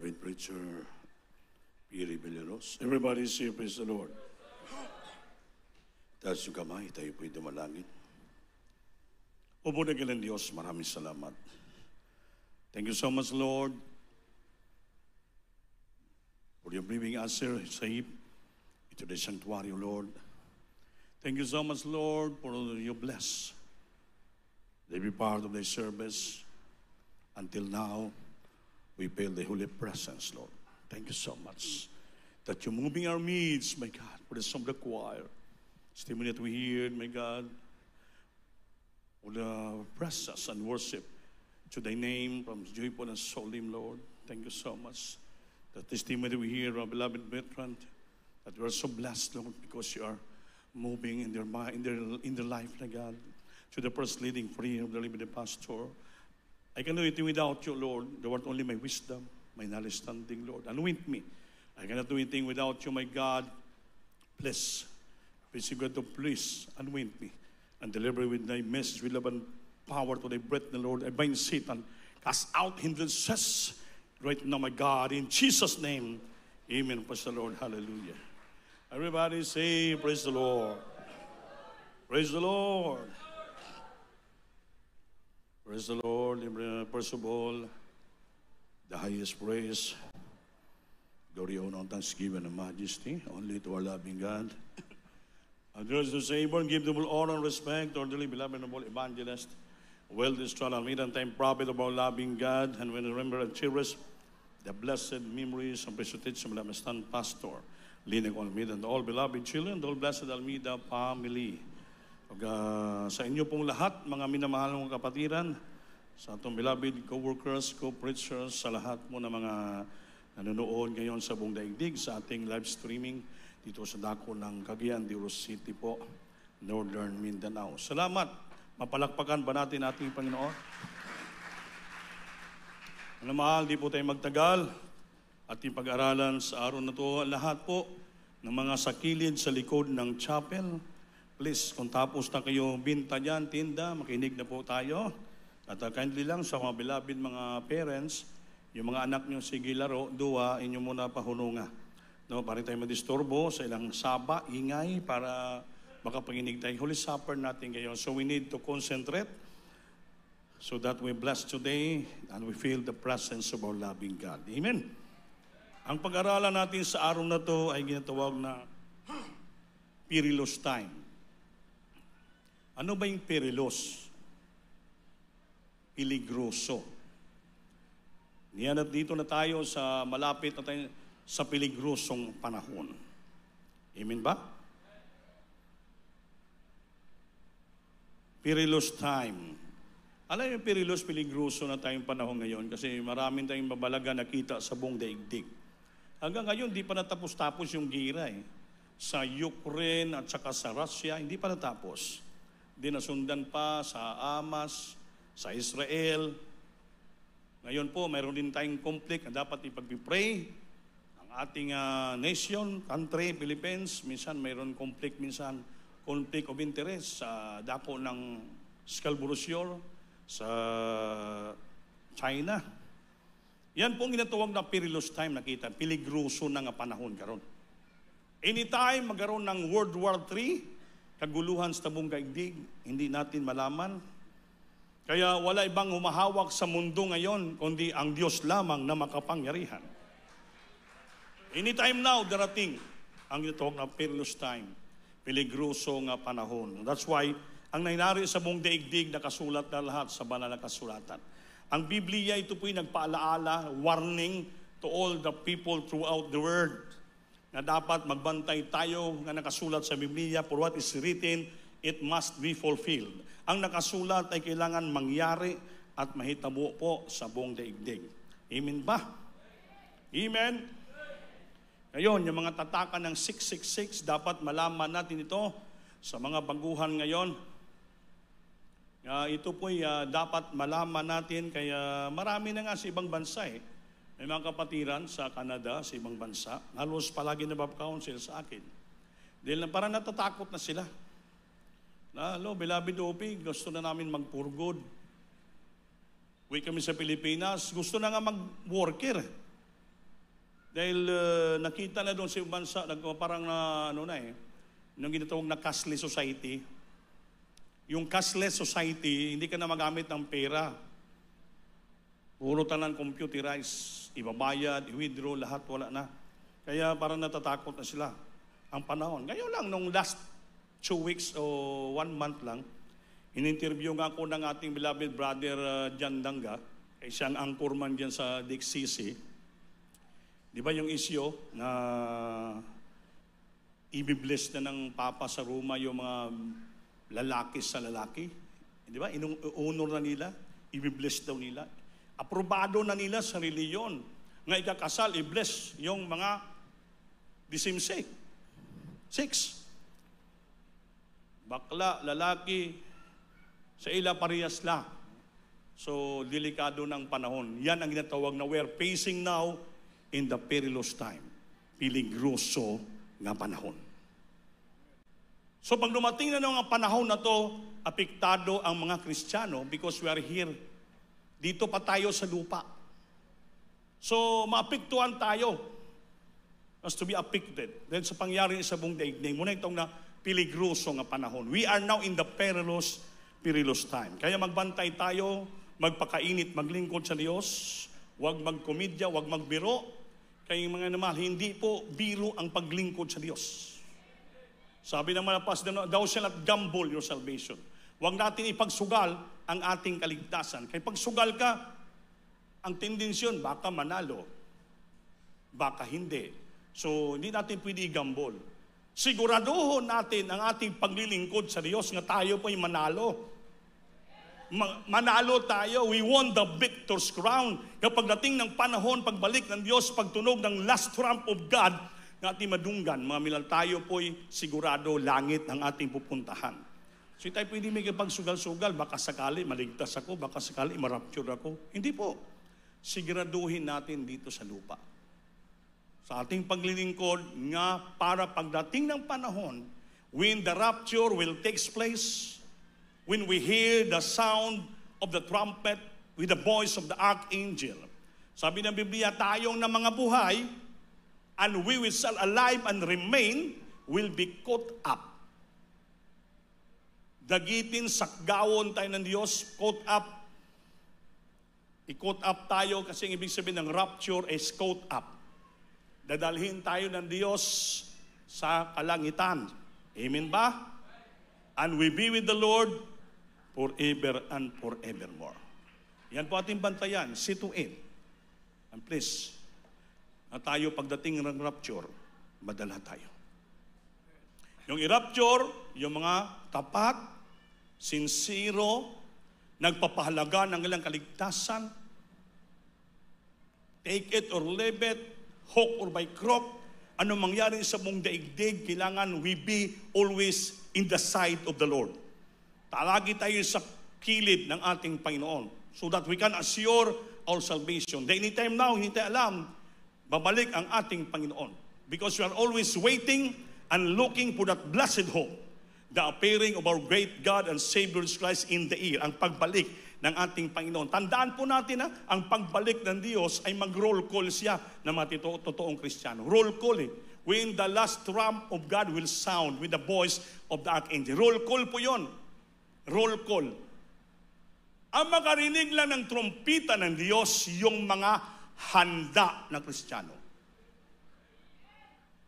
beloved preacher, Piri Beleros. Everybody say, praise the Lord. Taas yung kamay, tayo po'y dumalangin. O budagilan Diyos, maraming salamat. Thank you so much, Lord, for your bringing us here safe into the sanctuary, Lord. Thank you so much, Lord, for your bless every part of the service. Until now, we feel the holy presence, Lord. Thank you so much that you're moving our midst, my God, for the song of the choir. Still that we hear, my God, for the presence and worship to thy name from joyful and solemn, Lord. Thank you so much. The testimony we hear, our beloved veteran, that we are so blessed, Lord, because you are moving in their mind, in their life, my God, to the first leading free of the living pastor. I cannot do anything without you, Lord. Thou art only my wisdom, my knowledge standing, Lord. Anoint me. I cannot do anything without you, my God. Please you God to please anoint me and deliver with thy message with love and power to thy breath, the Lord. I bind Satan, cast out hindrances right now, my God, in Jesus' name. Amen. Praise the Lord. Hallelujah. Everybody say, praise the Lord. Praise the Lord. Praise the Lord. First of all, the highest praise, glory, honor, and thanksgiving and majesty only to our loving God. Address the Savior, give them all honor and respect to our dearly beloved and noble evangelist, well-distraught and mid-time prophet of our loving God, and when we remember and cherish the blessed memories and precious teaching of our stand pastor, Linek Almeida, and all beloved children, and all blessed Almeida family. Sa inyo pong lahat, mga minamahal mong kapatiran, sa atong beloved co-workers, co-preachers, sa lahat mo na mga nanonood ngayon sa buong daigdig, sa ating live streaming, dito sa dako ng Cagayan de Oro City po, Northern Mindanao. Salamat. Mapalakpakan ba natin ating Panginoon? Ano mahal, di po tayo magtagal. Ating pag-aralan sa araw na to, lahat po ng mga sakilid sa likod ng chapel. Please, kung tapos na kayo binta dyan, tinda, makinig na po tayo. At kindly lang sa mga beloved mga parents, yung mga anak nyo, sige laro, duwa, inyo muna pahununga. No, para tayo madisturbo sa ilang saba, ingay, para makapanginig tayo. Holy Supper natin ngayon. So we need to concentrate so that we bless today and we feel the presence of our loving God. Amen. Ang pag-aralan natin sa araw na to ay ginatawag na perilous time. Ano ba yung perilous? Peligroso. Niyan at dito na tayo sa malapit na tayo sa peligrosong panahon. Amen ba? Perilous time. Alam yung perilous, peligroso na tayong panahon ngayon kasi maraming tayong babalaga nakita sa buong daigdig. Hanggang ngayon, di pa natapos-tapos yung gira eh. Sa Ukraine at saka sa Russia, hindi pa natapos. Di nasundan pa sa Hamas, sa Israel. Ngayon po, mayroon din tayong conflict na dapat ipag-pray. Ating nation, country, Philippines, minsan mayroon conflict of interest sa dako ng Scarborough Shoal, sa China. Yan pong ginatawag na perilous time, nakita, peligroso na nga panahon karon. Anytime magkaroon ng World War III, kaguluhan sa tabong daigdig, hindi natin malaman. Kaya wala ibang humahawak sa mundo ngayon, kundi ang Diyos lamang na makapangyarihan. Anytime now, darating ang ginatawag na perilous time, peligroso nga panahon. That's why, ang nangyari sa buong daigdig, nakasulat na lahat sa banal na kasulatan. Ang Biblia, ito po'y nagpaalaala, warning to all the people throughout the world, na dapat magbantay tayo nga nakasulat sa Biblia, for what is written, it must be fulfilled. Ang nakasulat ay kailangan mangyari at mahitabo po sa buong daigdig. Amen ba? Amen? Ngayon, yung mga tatakan ng 666, dapat malaman natin ito sa mga baguhan ngayon. Ito po'y dapat malaman natin, kaya marami na nga sa ibang bansa eh. May mga kapatiran sa Canada, sa ibang bansa, halos palagi na counsel sa akin. Dahil parang natatakot na sila. Hello, beloved OP, gusto na namin mag-for-good. Uwi kami sa Pilipinas, gusto na nga mag-worker. Dahil nakita na doon sa bansa, parang nung ginatawag na cashless society. Yung cashless society, hindi ka na magamit ng pera. Puro talang computerized, ibabayad, i-withdraw, lahat wala na. Kaya parang natatakot na sila ang panahon. Ngayon lang, nung last 2 weeks o 1 month lang, in-interview nga ako ng ating beloved brother Jan Danga, siyang anchorman dyan sa DXCC. Di ba yung issue na i-bless na ng Papa sa Roma yung mga lalaki sa lalaki? Di ba? Honor na nila, i-bless daw nila. Aprobado na nila sa reliyon. Nga ikakasal, i-bless yung mga the same sex. Bakla, lalaki, sa ila parehas la. So, delikado ng panahon. Yan ang ginatawag na we're facing now in the perilous time. Piligroso nga panahon. So, pag dumating na ng panahon na to, apektado ang mga Kristiyano because we are here. Dito pa tayo sa lupa. So, maapektuhan tayo as to be affected. Dahil sa pangyari sa buong daigdig, muna itong na piligroso nga panahon. We are now in the perilous time. Kaya magbantay tayo, magpakainit, maglingkod sa Diyos, huwag magkomedya, huwag magbiro. Kaya mga naman, hindi po biro ang paglingkod sa Diyos. Sabi ng malapas, thou shall not gamble your salvation. Huwag natin ipagsugal ang ating kaligtasan. Kaya pagsugal ka, ang tendensyon, baka manalo, baka hindi. So, hindi natin pwede i-gamble. Siguraduhin natin ang ating paglilingkod sa Diyos nga tayo po ay manalo. Manalo tayo. We won the victor's crown. Kapag dating ng panahon, pagbalik ng Diyos, pagtunog ng last trump of God, na ating madunggan, mga milal tayo po'y sigurado langit ang ating pupuntahan. So tayo pwede may kapagsugal-sugal, baka sakali maligtas ako, baka sakali marapture ako. Hindi po. Siguraduhin natin dito sa lupa. Sa ating paglilingkod nga para pagdating ng panahon, when the rapture will take place, when we hear the sound of the trumpet with the voice of the archangel. Sabi ng Biblia, tayong na mga buhay, and we will shall alive and remain, will be caught up. Dagitin, sakgawon tayo ng Diyos, caught up. I-caught up tayo kasi ang ibig sabihin ng rapture is caught up. Dadalhin tayo ng Diyos sa kalangitan. Amen ba? And we be with the Lord forever and forevermore. Yan po ating bantayan. See to it. And please, na tayo pagdating ng rapture, madala tayo. Yung i-rapture, yung mga tapat, sincero, nagpapahalaga ng ilang kaligtasan, take it or leave it, hook or by crook, ano mangyari sa mong daigdig, kailangan we be always in the sight of the Lord. Talagi tayo sa kilid ng ating Panginoon so that we can assure our salvation. The anytime now, hindi tayo alam, babalik ang ating Panginoon. Because we are always waiting and looking for that blessed hope, the appearing of our great God and Savior Jesus Christ in the air, ang pagbalik ng ating Panginoon. Tandaan po natin ang pagbalik ng Diyos ay mag-roll call siya na mga totoong Kristiyano. Roll call when the last trump of God will sound with the voice of the archangel. Roll call po yon. Roll call. Ang makarinig lang ng trumpita ng Diyos, yung mga handa na Kristiyano.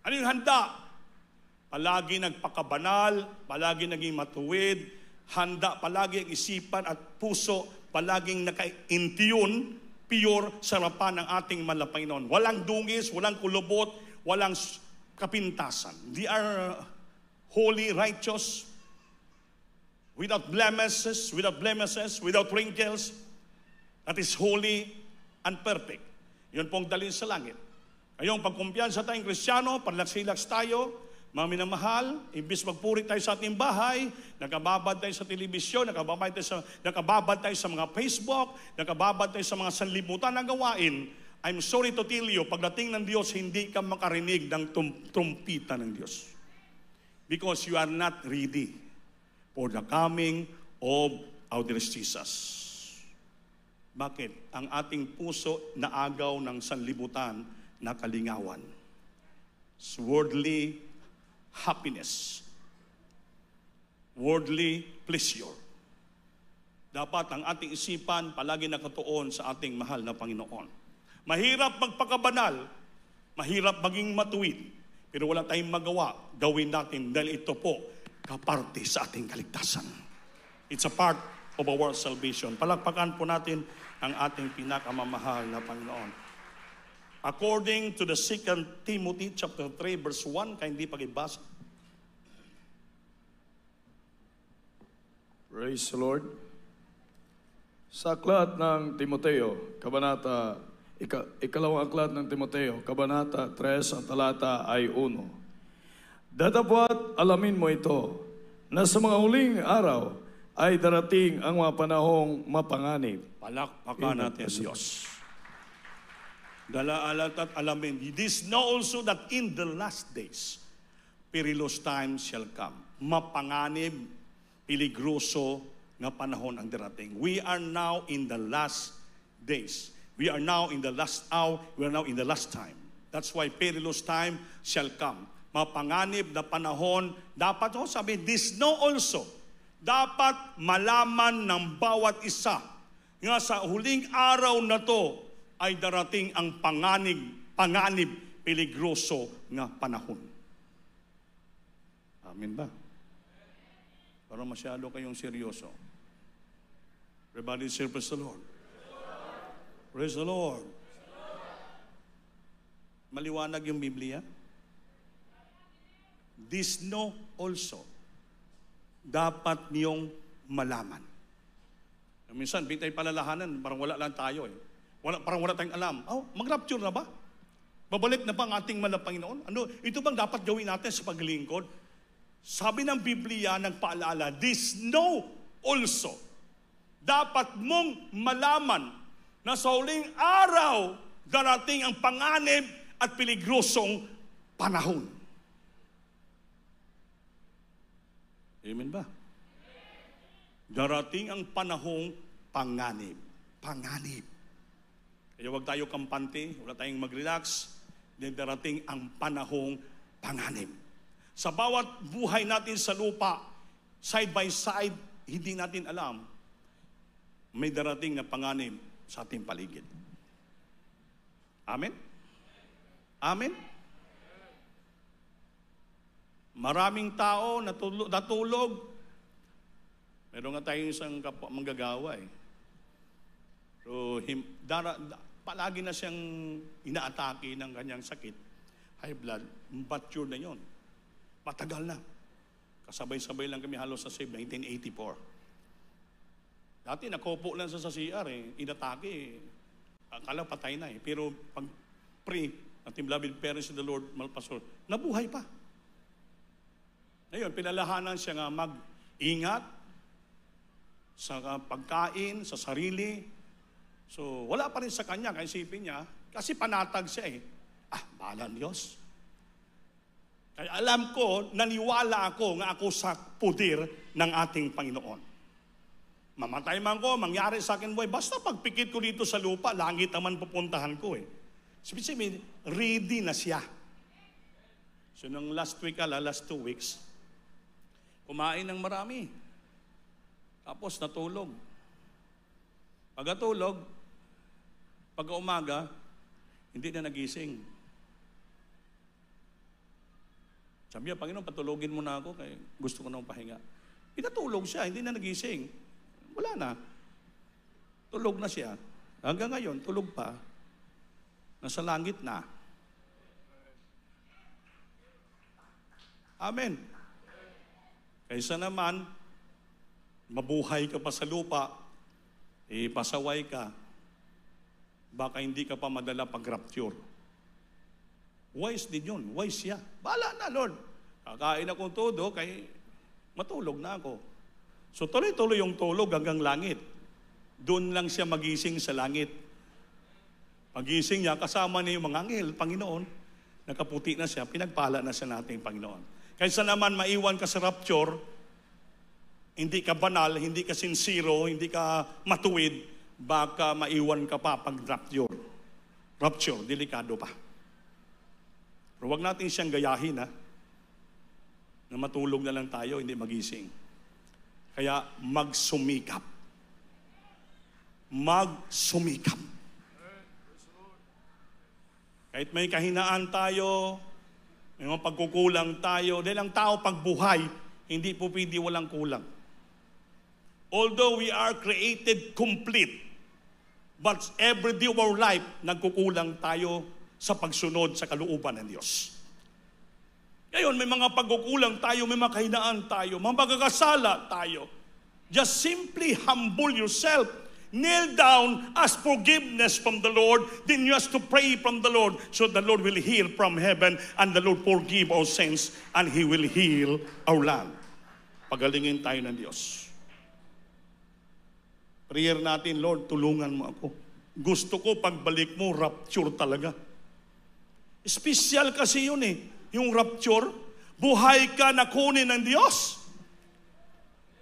Ano yung handa? Palagi nagpakabanal, palagi naging matuwid, handa palagi ang isipan at puso, palaging naka-intune, pure sa harapan ng ating Panginoon. Walang dungis, walang kulubot, walang kapintasan. They are holy, righteous, without blemishes, without wrinkles, that is holy and perfect. Yun pong dalhin sa langit. Ngayong pagkumpiyansa tayong Kristiyano, panlaksilaks tayo, mga minamahal, imbis magpuri tayo sa ating bahay, nakababad tayo sa telebisyon, nakababad tayo sa mga Facebook, nakababad tayo sa mga sanlibutan na gawain. I'm sorry to tell you, pagdating ng Diyos, hindi ka makarinig ng trumpita ng Diyos. Because you are not ready for the coming of our dear Jesus. Bakit? Ang ating puso na agaw ng sanlibutan na kalingawan. Worldly happiness. Worldly pleasure. Dapat ang ating isipan palagi nakatuon sa ating mahal na Panginoon. Mahirap magpakabanal, mahirap maging matuwid, pero wala tayong magawa, gawin natin dahil ito po kaparte sa ating kaligtasan. It's a part of our salvation. Palakpakan po natin ang ating pinakamamahal na Panginoon. According to the 2 Timothy chapter 3 verse 1, kaya hindi pag-ibasa. Praise the Lord. Sa aklat ng Timoteo, ikalawang aklat ng Timoteo, kabanata 3, ang talata ay 1. Datapwat alamin mo ito, na sa mga huling araw ay darating ang mga panahong mapanganib. Palakpakan natin ang Diyos. Dalaalat at alamin, this know also that in the last days, perilous times shall come. Mapanganib, peligroso nga panahon ang darating. We are now in the last days. We are now in the last hour. We are now in the last time. That's why perilous time shall come. Mapanganib na panahon, dapat sabi, this know also. Dapat malaman ng bawat isa nga sa huling araw na to ay darating ang panganib, peligroso nga panahon. Amen ba? Parang masyado kayong seryoso. Everybody say, praise the Lord. Praise the Lord. Maliwanag yung Biblia. This know also. Dapat niyong malaman. Minsan, bitay palalahanan, parang wala lang tayo eh. Parang wala tayong alam. Mag-rapture na ba? Babalik na ba ang ating mahal na Panginoon? Ito bang dapat gawin natin sa paglingkod? Sabi ng Biblia, nagpaalala, this know also. Dapat mong malaman na sa huling araw, darating ang panganib at peligrosong panahon. Amen ba? Darating ang panahong panganib. Panganib. Kaya huwag tayo kampante, wala tayong mag-relax. Then darating ang panahong panganib. Sa bawat buhay natin sa lupa, side by side, hindi natin alam, may darating na panganib sa ating paligid. Amen? Amen? Maraming tao natulog. Meron nga tayong isang manggagawa eh. So, palagi na siyang inaatake ng kanyang sakit. High blood, mature na yon. Matagal na. Kasabay-sabay lang kami halos sa save 1984. Dati nakopo lang sa CR eh. Inatake eh. Akala patay na eh. Pero pag pray, ating beloved parents of the Lord, Malpastor, nabuhay pa. Ngayon, pinalahanan siya nga mag-ingat sa pagkain, sa sarili. So, wala pa rin sa kanya, kaya isipin niya, kasi panatag siya eh. Bahala ng Diyos. Kaya alam ko, naniwala ako nga ako sa pudir ng ating Panginoon. Mamatay man ko, mangyari sa akin, boy, basta pagpikit ko dito sa lupa, langit naman pupuntahan ko eh. Sabihin, ready na siya. So, nung last 2 weeks, kumain ng marami. Tapos natulog. Pagkatulog, pagka-umaga, hindi na nagising. Sabi niya, Panginoon, patulogin mo na ako kaya gusto ko nang pahinga. Pinatulog siya, hindi na nagising. Wala na. Tulog na siya. Hanggang ngayon, tulog pa. Nasa langit na. Amen. Kaysa naman, mabuhay ka pa sa lupa, pasaway ka, baka hindi ka pa madala pag-rapture. Wise din yun. Wise siya. Bahala na, Lord. Kakain akong todo, kaya matulog na ako. So tuloy-tuloy yung tulog hanggang langit. Doon lang siya magising sa langit. Pagising niya, kasama niya yung mga anghel, Panginoon, nakaputi na siya, pinagpala na siya nating Panginoon. Kaysa naman maiwan ka sa rapture, hindi ka banal, hindi ka sincero, hindi ka matuwid, baka maiwan ka pa pag rapture. Rapture, delikado pa. Pero wag natin siyang gayahin, ha? Na matulog na lang tayo, hindi magising. Kaya magsumikap. Magsumikap. Kahit may kahinaan tayo, may mga pagkukulang tayo, dahil ang tao pagbuhay, hindi po pwede walang kulang. Although we are created complete, but every day of our life, nagkukulang tayo sa pagsunod sa kalooban ng Diyos. Ngayon, may mga pagkukulang tayo, may mga kahinaan tayo, mga pagkakasala tayo. Just simply humble yourself. Kneel down, ask forgiveness from the Lord. Then you have to pray from the Lord, so the Lord will hear from heaven, and the Lord forgive our sins, and He will heal our land. Pagalingin tayo ng Diyos. Prayer natin, Lord, tulungan mo ako. Gusto ko pagbalik mo, rapture talaga. Special kasi yun eh. Yung rapture, buhay ka na kunin ng Diyos.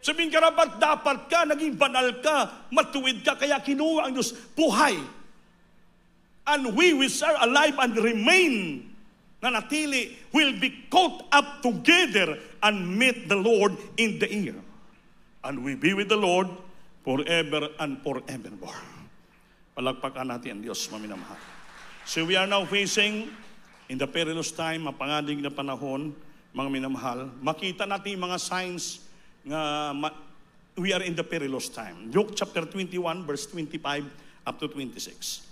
Sabihin ka dapat ka, naging banal ka, matuwid ka, kaya kinuha ang Diyos, buhay. And we which are alive and remain, na natili, will be caught up together and meet the Lord in the air. And we be with the Lord forever and forevermore. Palagpakan natin ang Diyos, maminamahal. So we are now facing in the perilous time, mapangadig na panahon, mga minamahal. Makita natin mga signs nga we are in the perilous time. Luke chapter 21, verse 25 up to 26.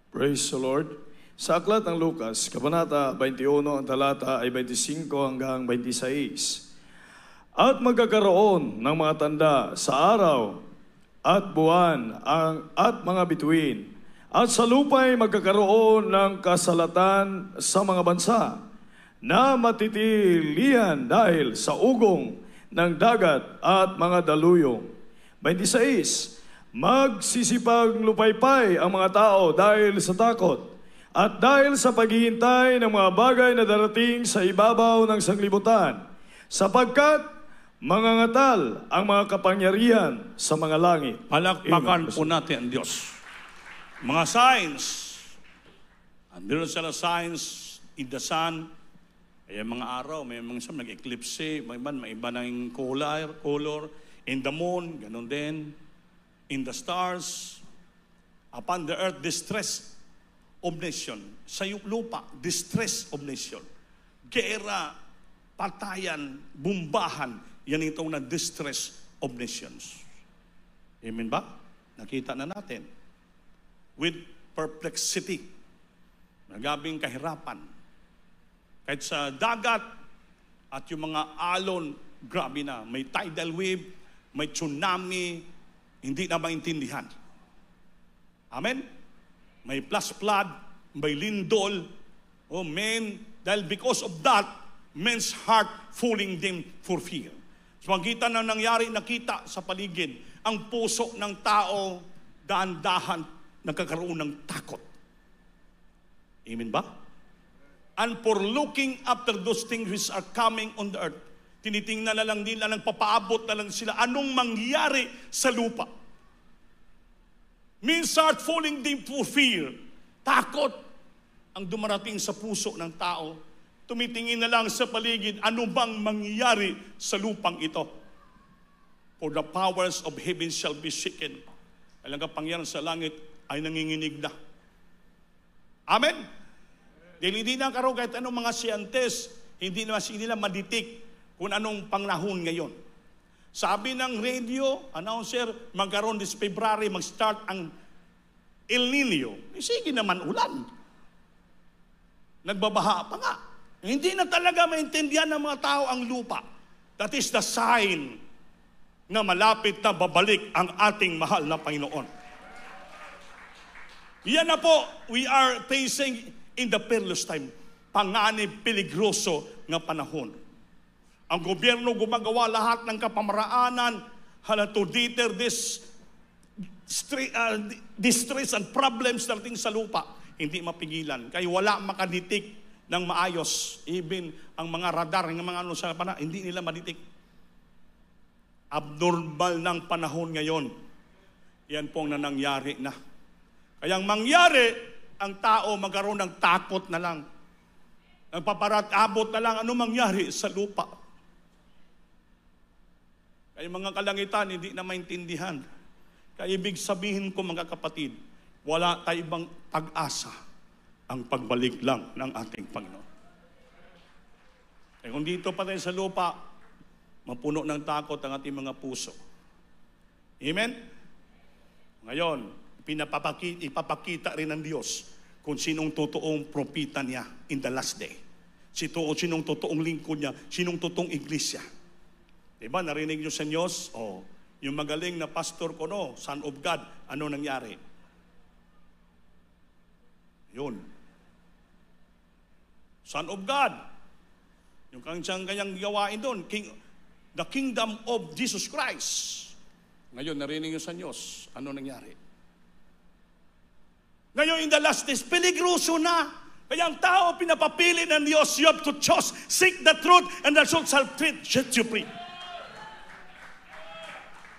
Praise the Lord. Sa aklat ng Lucas, Kabanata 21, ang talata ay 25 hanggang 26. At magkakaroon ng mga tanda sa araw at buwan at mga bituin. At sa lupa'y magkakaroon ng kasalatan sa mga bansa na matitilian dahil sa ugong ng dagat at mga daluyong. 26. Magsisipag lupaypay ang mga tao dahil sa takot at dahil sa paghihintay ng mga bagay na darating sa ibabaw ng sanglibutan, sapagkat mangangatal ang mga kapangyarihan sa mga langit. Palakpakan po natin ang Diyos. Mga signs, and there are signs in the sun. Ay mga araw, may mga nag-eclipse, may iba ng color. In the moon, ganun din. In the stars. Upon the earth, distress of nation. Sa lupa, distress of nation. Gera, patayan, bumbahan. Yan itong na distress of nations. Amen ba? Nakita na natin. With perplexity. Nagabing kahirapan. Kahit sa dagat at yung mga alon, grabe na. May tidal wave, may tsunami, hindi na maintindihan. Amen? May flash flood, may lindol. Oh men, dahil because of that, men's heart fooling them for fear. So makita na nangyari, nakita sa paligid, ang puso ng tao, daan-dahan, nagkakaroon ng takot. Amen ba? And for looking after those things which are coming on the earth, tinitingnan na lang nila, nagpapaabot na lang sila, anong mangyari sa lupa. Men start falling them for fear. Takot ang dumarating sa puso ng tao. Tumitingin na lang sa paligid, ano bang mangyari sa lupang ito? For the powers of heaven shall be shaken. Ang kapangyarihan sa langit ay nanginginig na. Amen? Dahil hindi na karoon kahit anong mga scientists, hindi nila maditik kung anong panahon ngayon. Sabi ng radio, announcer, magkaroon this February, mag-start ang El Nino. Sige naman ulan. Nagbabaha pa nga. Hindi na talaga maintindihan ng mga tao ang lupa. That is the sign na malapit na babalik ang ating mahal na Panginoon. Yan na po, we are facing in the perilous time, panganib, peligroso nga panahon. Ang gobyerno gumagawa lahat ng kapamaraanan to deter this distress and problems dating sa lupa. Hindi mapigilan. Kaya wala makaditik ng maayos. Even ang mga radar, ng mga ano sa panahon, hindi nila maditik. Abnormal ng panahon ngayon. Yan pong nangyari na. Kaya ang mangyari, ang tao magkaroon ng takot na lang. Nagpaparat-abot na lang ano mangyari sa lupa. Kaya mga kalangitan, hindi na maintindihan. Kaya ibig sabihin ko mga kapatid, wala tayo ibang pag-asa ang pagbalik lang ng ating Panginoon. Kaya kung dito pa tayo sa lupa, mapuno ng takot ang ating mga puso. Amen? Ngayon, ipapakita rin ng Diyos kung sinong totoong propita niya in the last day. Sinong totoong lingkod niya, sinong totoong iglesia. Diba, narinig niyo sa Diyos? Yung magaling na pastor ko, Son of God, ano nangyari? Yun. Son of God. Yung kanyang gawain doon, the kingdom of Jesus Christ. Ngayon, narinig niyo sa Diyos, ano nangyari? Ngayon, in the last days, peligroso na. Kaya ang tao, pinapapili ng Diyos, you have to choose, seek the truth, and the truth shall set you free.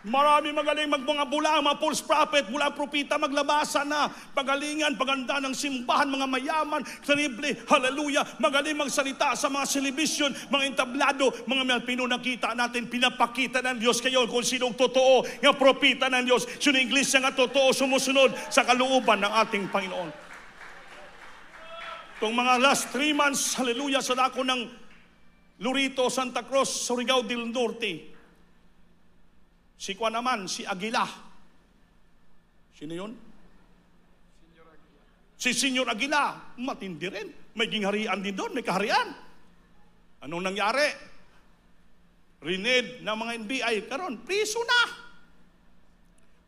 Marami magaling mga bulang, mga false prophet, bulang propita, maglabasa na, pagalingan, paganda ng simbahan, mga mayaman, terrible, hallelujah, magaling magsalita sa mga television, mga entablado, mga pinunakita natin, pinapakita ng Diyos kayo kung sinong totoo, yung propita ng Diyos, sinong iglesia nga totoo, sumusunod sa kalooban ng ating Panginoon. Itong mga last 3 months, hallelujah, sa dako ng Lurito, Santa Cruz, Surigao del Norte, si Aguila. Sino yun? Si Senyor Aguila. Matindi rin. May gingharian din doon. May kaharian. Anong nangyari? Rinid ng mga NBI. Karon, priso na.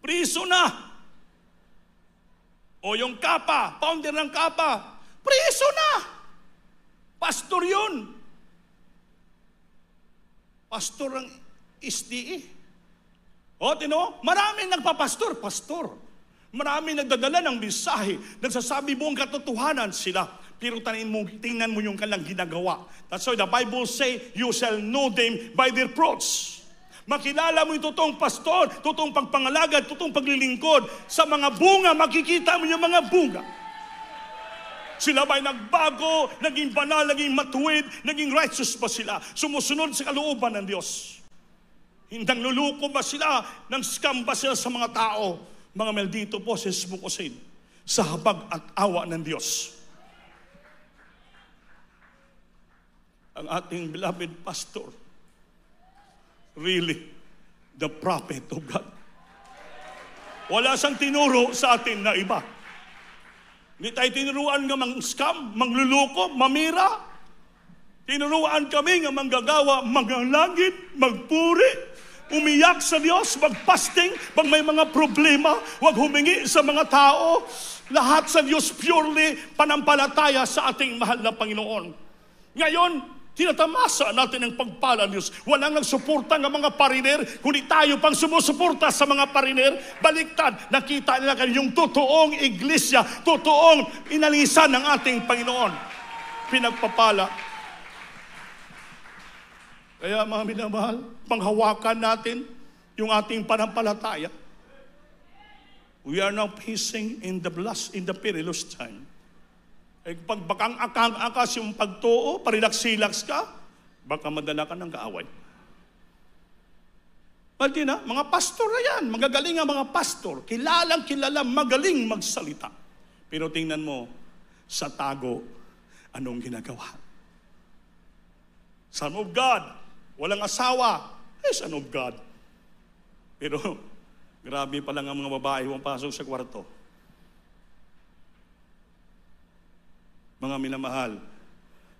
Priso na. O yung Kapa, founder ng Kapa, priso na. Pastor yun. Pastor ng SDE. Maraming nagpapastor, pastor. Maraming nagdadala ng mensahe, nagsasabi buong katotohanan sila. Pero tingnan mo yung kanilang ginagawa. That's why the Bible say, you shall know them by their fruits. Makilala mo yung totoong pastor, totoong pagpangalagad, totoong paglilingkod. Sa mga bunga, makikita mo yung mga bunga. Sila ba'y nagbago, naging banal, naging matuwid, naging righteous ba sila? Sumusunod sa kalooban ng Diyos. Hindang luluko ba sila? Nang scam ba sila sa mga tao? Mga maldito po sa smukusin sa habag at awa ng Diyos. Ang ating beloved pastor, really, the prophet of God. Wala siyang tinuro sa atin na iba. Hindi tayo tinuruan nga mang-scam, mangluluko, mamira. Tinuruan kami nga manggagawa, mangalangit, magpuri, umiyak sa Diyos, mag-fasting, pag may mga problema, huwag humingi sa mga tao. Lahat sa Diyos purely panampalataya sa ating mahal na Panginoon. Ngayon, tinatamasa natin ang pagpala ng Diyos. Walang nagsuporta ng mga pariner, kundi tayo pang sumusuporta sa mga pariner. Baliktad, nakita nila kayo yung totoong iglesia, totoong inalisan ng ating Panginoon. Pinagpapala. Kaya mga minamahal, panghawakan natin yung ating panampalataya. We are now facing in the perilous time. Pag bakang akang-akas yung pagtuo, parilaksilaks ka, baka madala ka ng kaaway. Pati na, mga pastor na yan, magagaling ang mga pastor, kilalang kilala, magaling magsalita. Pero tingnan mo, sa tago, anong ginagawa? Son of God, walang asawa, Son of God. Pero, grabe pa lang ang mga babae pumapasok sa kwarto. Mga minamahal,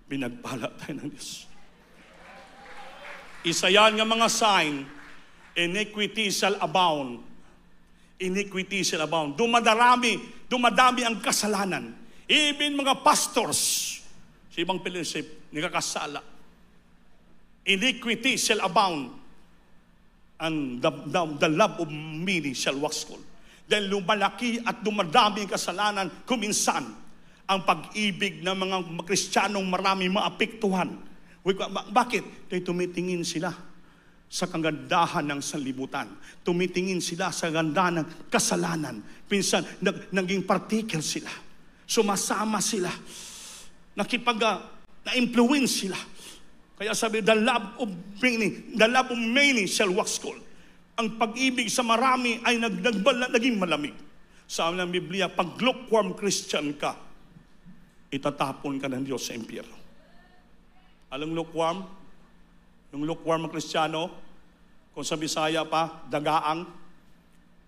pinagpala tayo ng Diyos. Isa yan nga mga sign, iniquity shall abound. Iniquity shall abound. Dumadami ang kasalanan. Even mga pastors, sa ibang fellowship, nagkakasala. Iniquity shall abound, and the love of many shall wax cold. Dahil lumalaki at dumadami ang kasalanan, kuminsan, ang pag-ibig ng mga Kristiyanong marami maapektuhan. Bakit? Dahil tumitingin sila sa kagandahan ng sanlibutan. Tumitingin sila sa ganda ng kasalanan. Pinsan, naging particle sila. sumasama sila. Na-influence sila. Kaya sabi, the love of many shall wax cold. Ang pag-ibig sa marami ay naging malamig. Sabi ng Biblia, pag lukewarm Christian ka, itatapon ka ng Diyos sa impyerno. Alam lukewarm? Yung lukewarm ng Kristiyano, kung sa Bisaya pa, dagaang,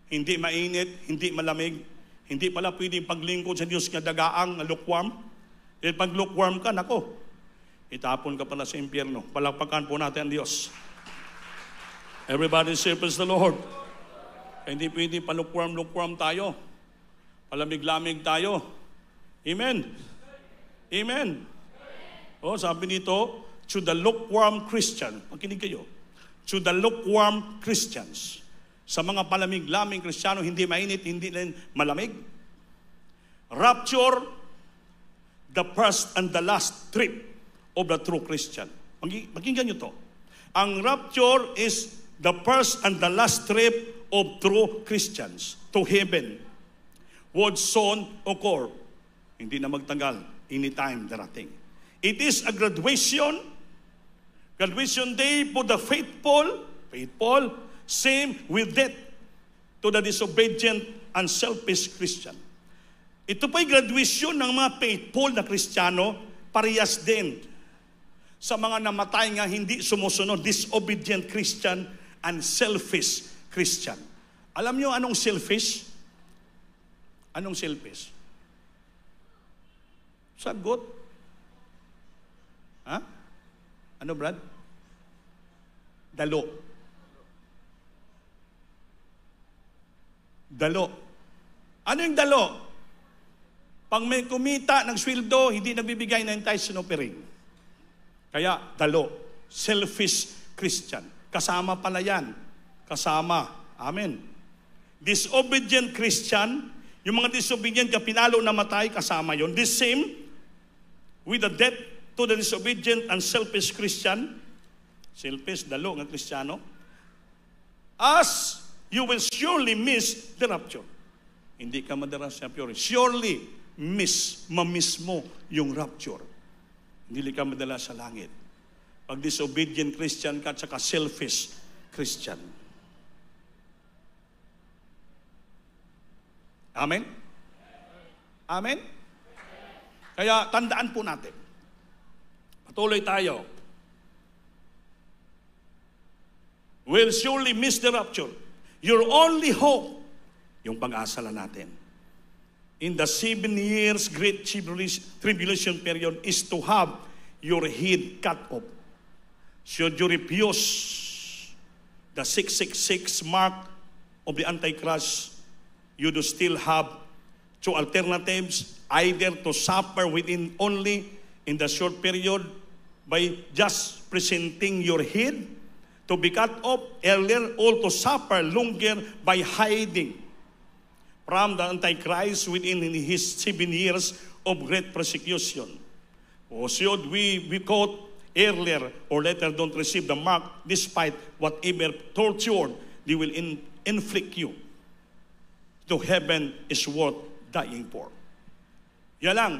hindi mainit, hindi malamig, hindi pala pwedeng paglingkod sa Diyos nga dagaang, lukewarm. Dahil pag lukewarm ka, nako, itapon ka pala sa impyerno. Palakpakan po natin ang Diyos. Everybody say, praise the Lord. Hindi pwedeng pa lukewarm tayo. Palamig-lamig tayo. Amen. Amen. Oh, sabi nito, to the lukewarm Christian. Makinig kayo. To the lukewarm Christians. Sa mga palamig-lamig Kristiyano, hindi mainit, hindi rin malamig. Rapture, the first and the last trip of the true Christian. Pakinggan nyo to. Ang rapture is the first and the last trip of true Christians to heaven. Would soon occur. Hindi na magtagal. Anytime darating. It is a graduation day for the faithful, same with death to the disobedient and selfish Christian. Ito pa'y graduation ng mga faithful na Kristiyano, parehas din sa mga namatay nga hindi sumusunod, disobedient Christian and selfish Christian. Alam nyo anong selfish? Anong selfish? Sagot. Ha? Ano, Brad? Dalo. Dalo. Ano yung dalo? Pag may kumita ng sweldo, hindi nagbibigay ng tithes and offering. Kaya, dalo. Selfish Christian. Kasama pala yan. Kasama. Amen. Disobedient Christian, yung mga disobedient ka pinalo na matay, kasama yon. This same with the death to the disobedient and selfish Christian, selfish, dalo ng Kristiyano, as you will surely miss the rapture. Hindi ka madara sa rapture. Surely mamiss mo yung rapture. Hindi ka madala sa langit. Pag disobedient Christian ka at saka selfish Christian. Amen? Amen? Kaya tandaan po natin. Patuloy tayo. We'll surely miss the rapture. Your only hope, yung pag-asa lang natin, in the 7 years great tribulation period is to have your head cut off. Should you refuse the 666 mark of the Antichrist, you do still have two alternatives, either to suffer within only in the short period by just presenting your head to be cut off earlier, or to suffer longer by hiding from the Antichrist within his 7 years of great persecution. Or should we be caught earlier or later, don't receive the mark despite whatever torture they will inflict you. To heaven is worth dying for. Yan lang.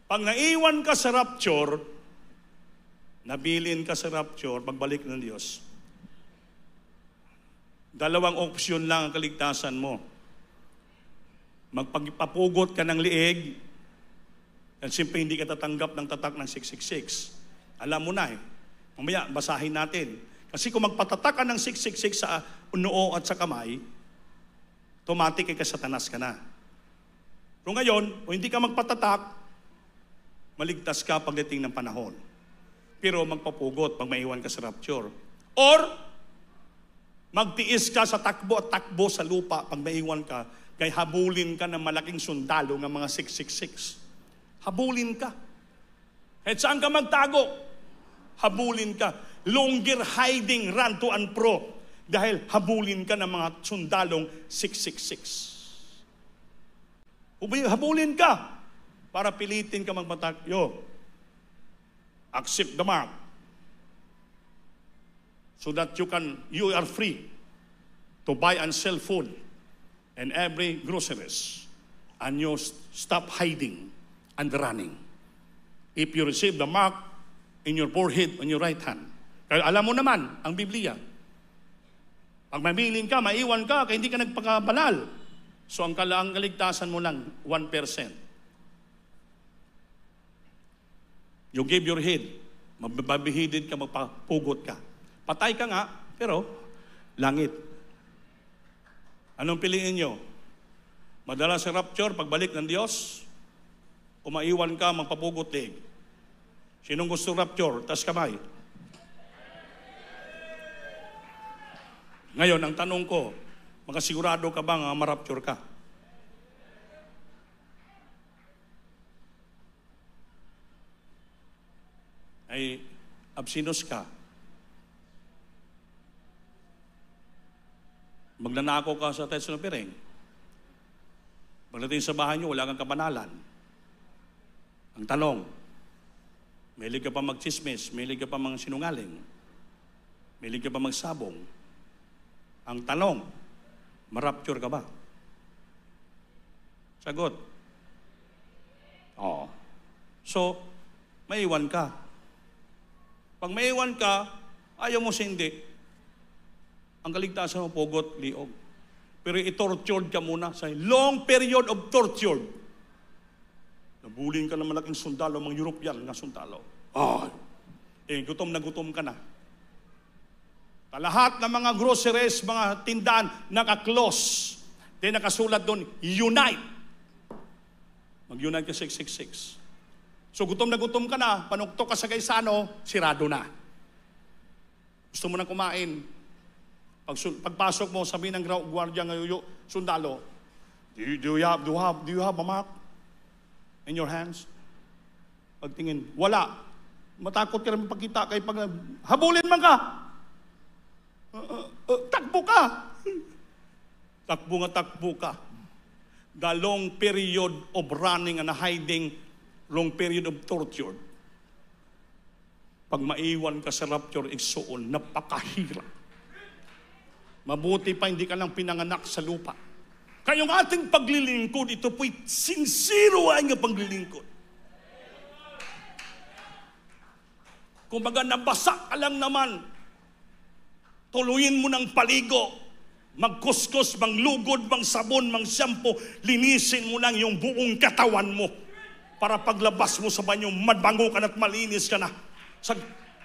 Pag naiwan ka sa rapture, nabilin ka sa rapture, pagbalik ng Diyos, dalawang opsyon lang ang kaligtasan mo. Magpapugot ka ng liig, at siyempre hindi ka tatanggap ng tatak ng 666. Alam mo na eh. Mamaya, basahin natin. Kasi kung magpatatak ka ng 666 sa noo at sa kamay, automatic ka satanas ka na. Kung ngayon, kung hindi ka magpatatak, maligtas ka pagdating ng panahon. Pero magpapugot pag maiwan ka sa rapture. Or, magtiis ka sa takbo at takbo sa lupa pag maiwan ka, kay habulin ka ng malaking sundalo ng mga 666. Habulin ka. At saan ka magtago? Habulin ka. Longer hiding, run to and fro. Dahil habulin ka ng mga sundalong 666. Habulin ka para pilitin ka magbatak. Accept the mark so that you are free to buy and sell food and every groceries. and you stop hiding and running. If you receive the mark in your forehead, on your right hand. Kaya alam mo naman, ang Biblia, pag mamiling ka, maiwan ka, kaya hindi ka nagpakabanal. So ang kaligtasan mo lang, 1%. You give your head, mababihidin ka, magpapugot ka. Patay ka nga, pero langit. Anong piliin nyo? Madala sa rapture, pagbalik ng Diyos, o maiwan ka, magpapugot leg? Sinong gusto rapture? Tas kamay. Ngayon, ang tanong ko, makasigurado ka ba nga marapture ka? Ay absinos ka, magnanakaw ka sa teso ng piring, pagdating sa bahay nyo, wala kang kabanalan. Ang tanong, mahilig ka pa magchismis, mahilig ka pa mga sinungaling, mahilig ka pa magsabong. Ang tanong, marapture ka ba? Sagot. Oo. So, maiwan ka. Pag maiwan ka, ayaw mo sindi. Ang kaligtasan mo, pugot, liog. Pero i-tortured ka muna sa long period of torture. Nabuling ka ng malaking sundalo, mga European nga sundalo. Gutom na gutom ka na. Lahat ng mga groceries, mga tindahan, naka-close. Then nakasulat doon, unite. Mag-unite ka 666. So gutom na gutom ka na, panuktok ka sa Gaisano, sirado na. Gusto mo na kumain. Pagpasok mo, sabi ng gwardiya ngayon, sundalo, do you have a mark in your hands? Pagtingin, wala. Matakot ka naman pagkita kay pag habulin man ka. Takbo ka. Takbo ka. The long period of running and hiding, long period of torture. Pag maiwan ka sa rapture, igsuon, napakahirap. Mabuti pa hindi ka lang pinanganak sa lupa. Kaya yung ating paglilingkod, ito po'y sincero ay nga paglilingkod. Kung baga nabasa ka lang naman, tuluyin mo ng paligo, magkuskus, manglugod, mangsabon, mangshampoo, linisin mo lang yung buong katawan mo. Para paglabas mo sa banyo, mabango ka na at malinis ka na sa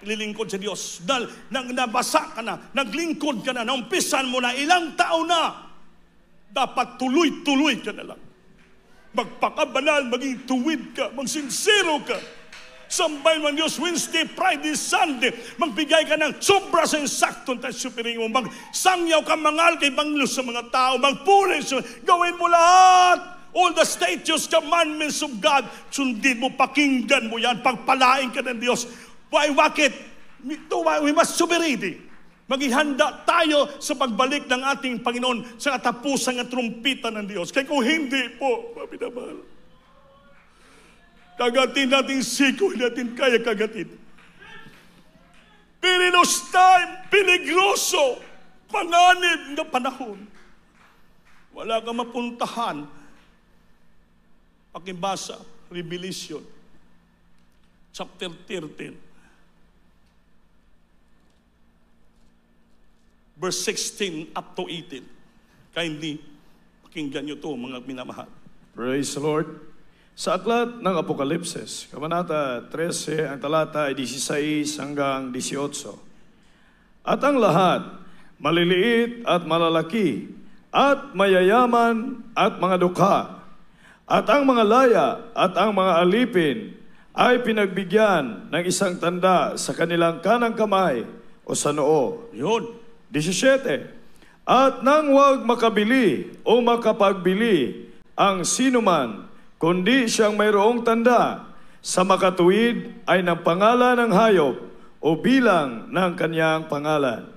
lilingkod sa Diyos. Dahil nabasa ka na, naglingkod ka na, naumpisan mo na, ilang taon na, dapat tuloy-tuloy ka na lang. Magpakabanal, maging tuwid ka, magsinsero ka. Sambay mo ang Diyos Wednesday, Friday, Sunday. Magbigay ka ng sobra sa insakton tayo supiring mo. Magsangyaw ka, mangal kay banglo sa mga tao. Magpulis, gawin mo lahat. All the statutes, commandments of God, sundin mo, pakinggan mo yan, pagpalain ka ng Diyos. Why, bakit? We must be ready. Maghihanda tayo sa pagbalik ng ating Panginoon sa katapusan ng trumpita ng Diyos. Kaya kung hindi po, mapinamahal, kagatin natin siko, natin kaya kagatin. Pirinos time, peligroso, panganib na panahon. Wala kang mapuntahan. Pakibasa, Revelation, chapter 13, verse 16 up to 18. Kindly, pakinggan nyo to, mga minamahal. Praise the Lord. Sa aklat ng Apokalipsis, Kabanata 13, ang talata ay 16 hanggang 18. At ang lahat, maliliit at malalaki, at mayayaman at mga dukha, at ang mga laya at ang mga alipin ay pinagbigyan ng isang tanda sa kanilang kanang kamay o sa noo. Yun. 17. At nang huwag makabili o makapagbili ang sinuman, kundi siyang mayroong tanda sa makatuwid ay ng pangalan ng hayop o bilang ng kanyang pangalan.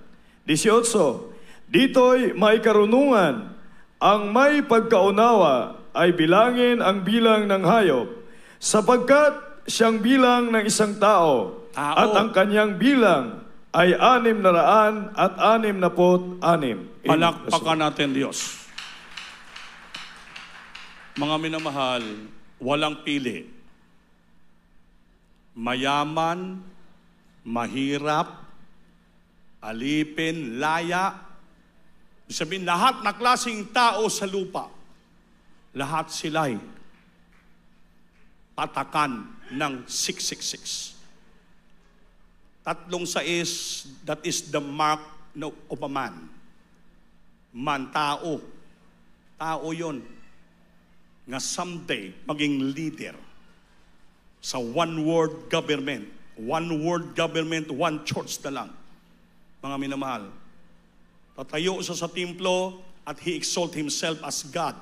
18. Dito'y may karunungan, ang may pagkaunawa ay bilangin ang bilang ng hayop, sapagkat siyang bilang ng isang tao. At ang kanyang bilang ay 666. Palakpakan natin Diyos. Mga minamahal, walang pili. Mayaman, mahirap, alipin, laya. Sabihin, lahat na klaseng tao sa lupa, lahat sila'y patakan ng 666. Tatlong sais, that is the mark of a man. Man, tao. Tao yon nga someday maging leader sa one world government. One world government, one church na lang. Mga minamahal, tatayo siya sa templo at he exalt himself as God.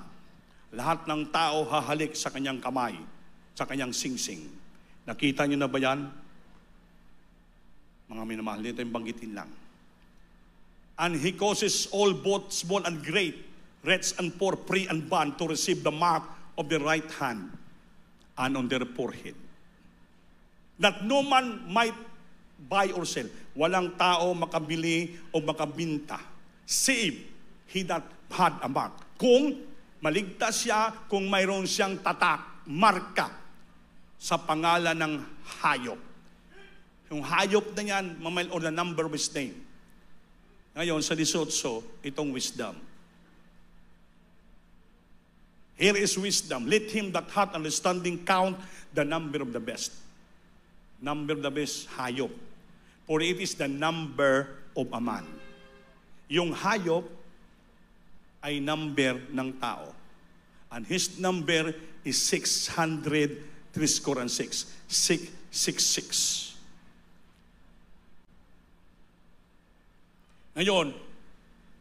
Lahat ng tao hahalik sa kanyang kamay, sa kanyang singsing. Nakita niyo na ba yan? Mga minamahal, dito yung banggitin lang. And he causes all both small and great, rich and poor, free and bond to receive the mark of the right hand and on their forehead. That no man might buy or sell. Walang tao makabili o makabinta, save he that had a mark. Kung maligtas siya, kung mayroon siyang tatak, marka sa pangalan ng hayop. Yung hayop na yan, or the number of his name. Ngayon, sa 18, itong wisdom. Here is wisdom. Let him that hath understanding count the number of the best. Number of the best, hayop. For it is the number of a man. Yung hayop ay number ng tao. And his number is 606. 666. Ngayon,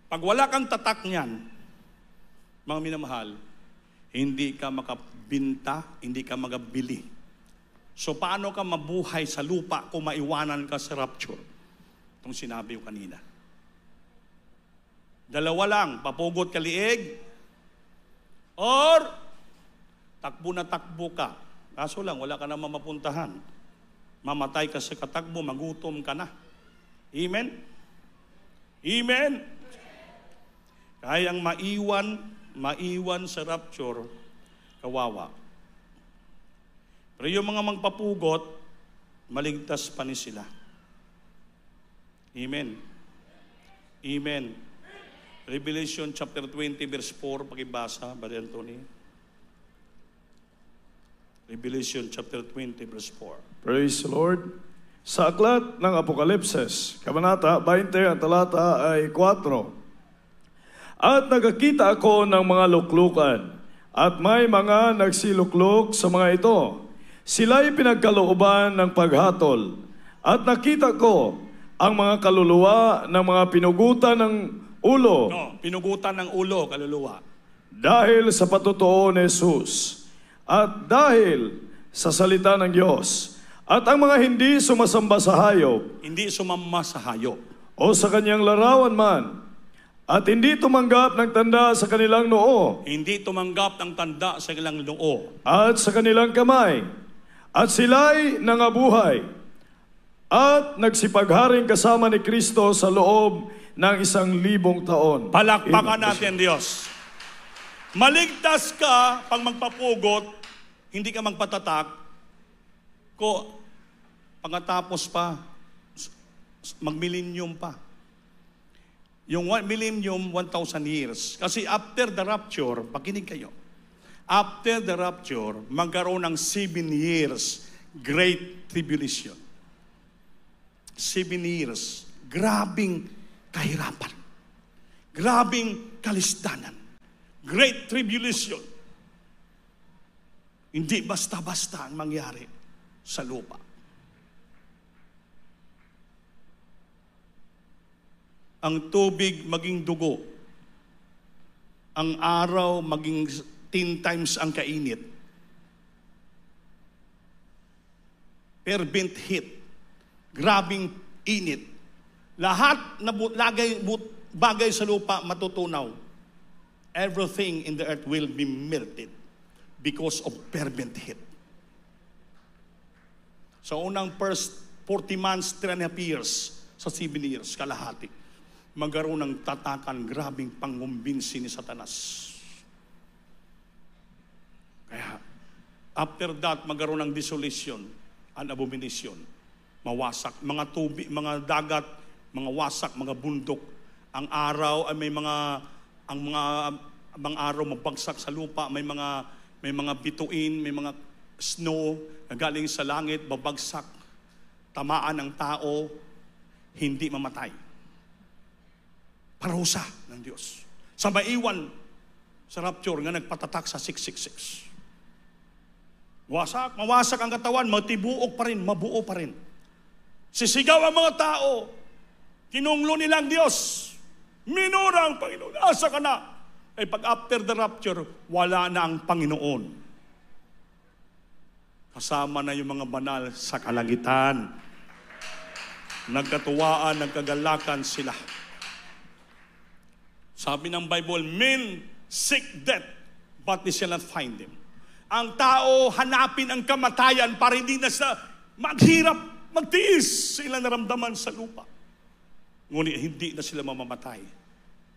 pag wala kang tatak niyan, mga minamahal, hindi ka makabinta, hindi ka magabili. So paano ka mabuhay sa lupa kung maiwanan ka sa rapture? Itong sinabi ko kanina. Dalawa lang, papugot ka liig, or takbo na takbo ka. Kaso lang, wala ka na mapuntahan. Mamatay ka sa katakbo, magutom ka na. Amen? Amen? Kayang maiwan sa rapture, kawawa. Pero yung mga magpapugot, maligtas pa ni sila. Amen. Amen. Revelation chapter 20 verse 4, pakibasa, Brother Anthony. Revelation chapter 20 verse 4. Praise the Lord. Sa aklat ng Apokalipsis, Kabanata 20, ang talata ay 4. At nakakita ako ng mga luklukan, at may mga nagsiluklok sa mga ito. Sila'y pinagkalooban ng paghatol. At nakita ko ang mga kaluluwa ng mga pinugutan ng ulo. No, pinugutan ng ulo, kaluluwa. Dahil sa patutuo ni Jesus. At dahil sa salita ng Diyos. At ang mga hindi sumasamba sa hayop. Hindi sumamba sa hayop. O sa kanyang larawan man. At hindi tumanggap ng tanda sa kanilang noo. Hindi tumanggap ng tanda sa kanilang noo. At sa kanilang kamay. At sila'y nangabuhay. At nagsipagharing kasama ni Kristo sa loob ng 1,000 taon. Palakpakan natin, Diyos. Maligtas ka pag magpapugot, hindi ka magpatatak, ko pagkatapos pa, mag-millennium pa. Yung millennium, 1,000 years. Kasi after the rapture, pakinig kayo, after the rapture, magkaroon ng 7 years, great tribulation. 7 years, grabing kahirapan. Grabing kalisdanan. Great tribulation. Hindi basta-basta ang mangyari sa lupa. Ang tubig maging dugo. Ang araw maging 10 times ang kainit. Fervent heat. Grabing init. Lahat na bagay sa lupa matutunaw. Everything in the earth will be melted because of fervent heat. Sa unang first 40 months, 3.5 years, sa 7 years, kalahati, magkaroon ng tatakan, grabing pangumbinsi ni Satanas. Kaya, after that, magkaroon ng desolation and abomination. Mawasak. Mga tubig, mga dagat, mga wasak, mga bundok. Ang araw ay may mga araw mabagsak sa lupa, may mga bituin, may mga snow na galing sa langit, babagsak, tamaan ng tao, hindi mamatay. Parusa ng Diyos. Sa maiwan, sa rapture nga nagpatatak sa 666. Mawasak ang katawan, matibuok pa rin, mabuo pa rin. Sisigaw ang mga tao, kinunglo nilang Diyos, minura ang Panginoon, asa ka na? Ay pag after the rapture, wala na ang Panginoon. Kasama na yung mga banal sa kalangitan. Nagkatuwaan, nagkagalakan sila. Sabi ng Bible, men seek death, but they shall not find him. Ang tao hanapin ang kamatayan para hindi na sa maghirap, magtiis sa ilang naramdaman sa lupa. Ngunit hindi na sila mamamatay.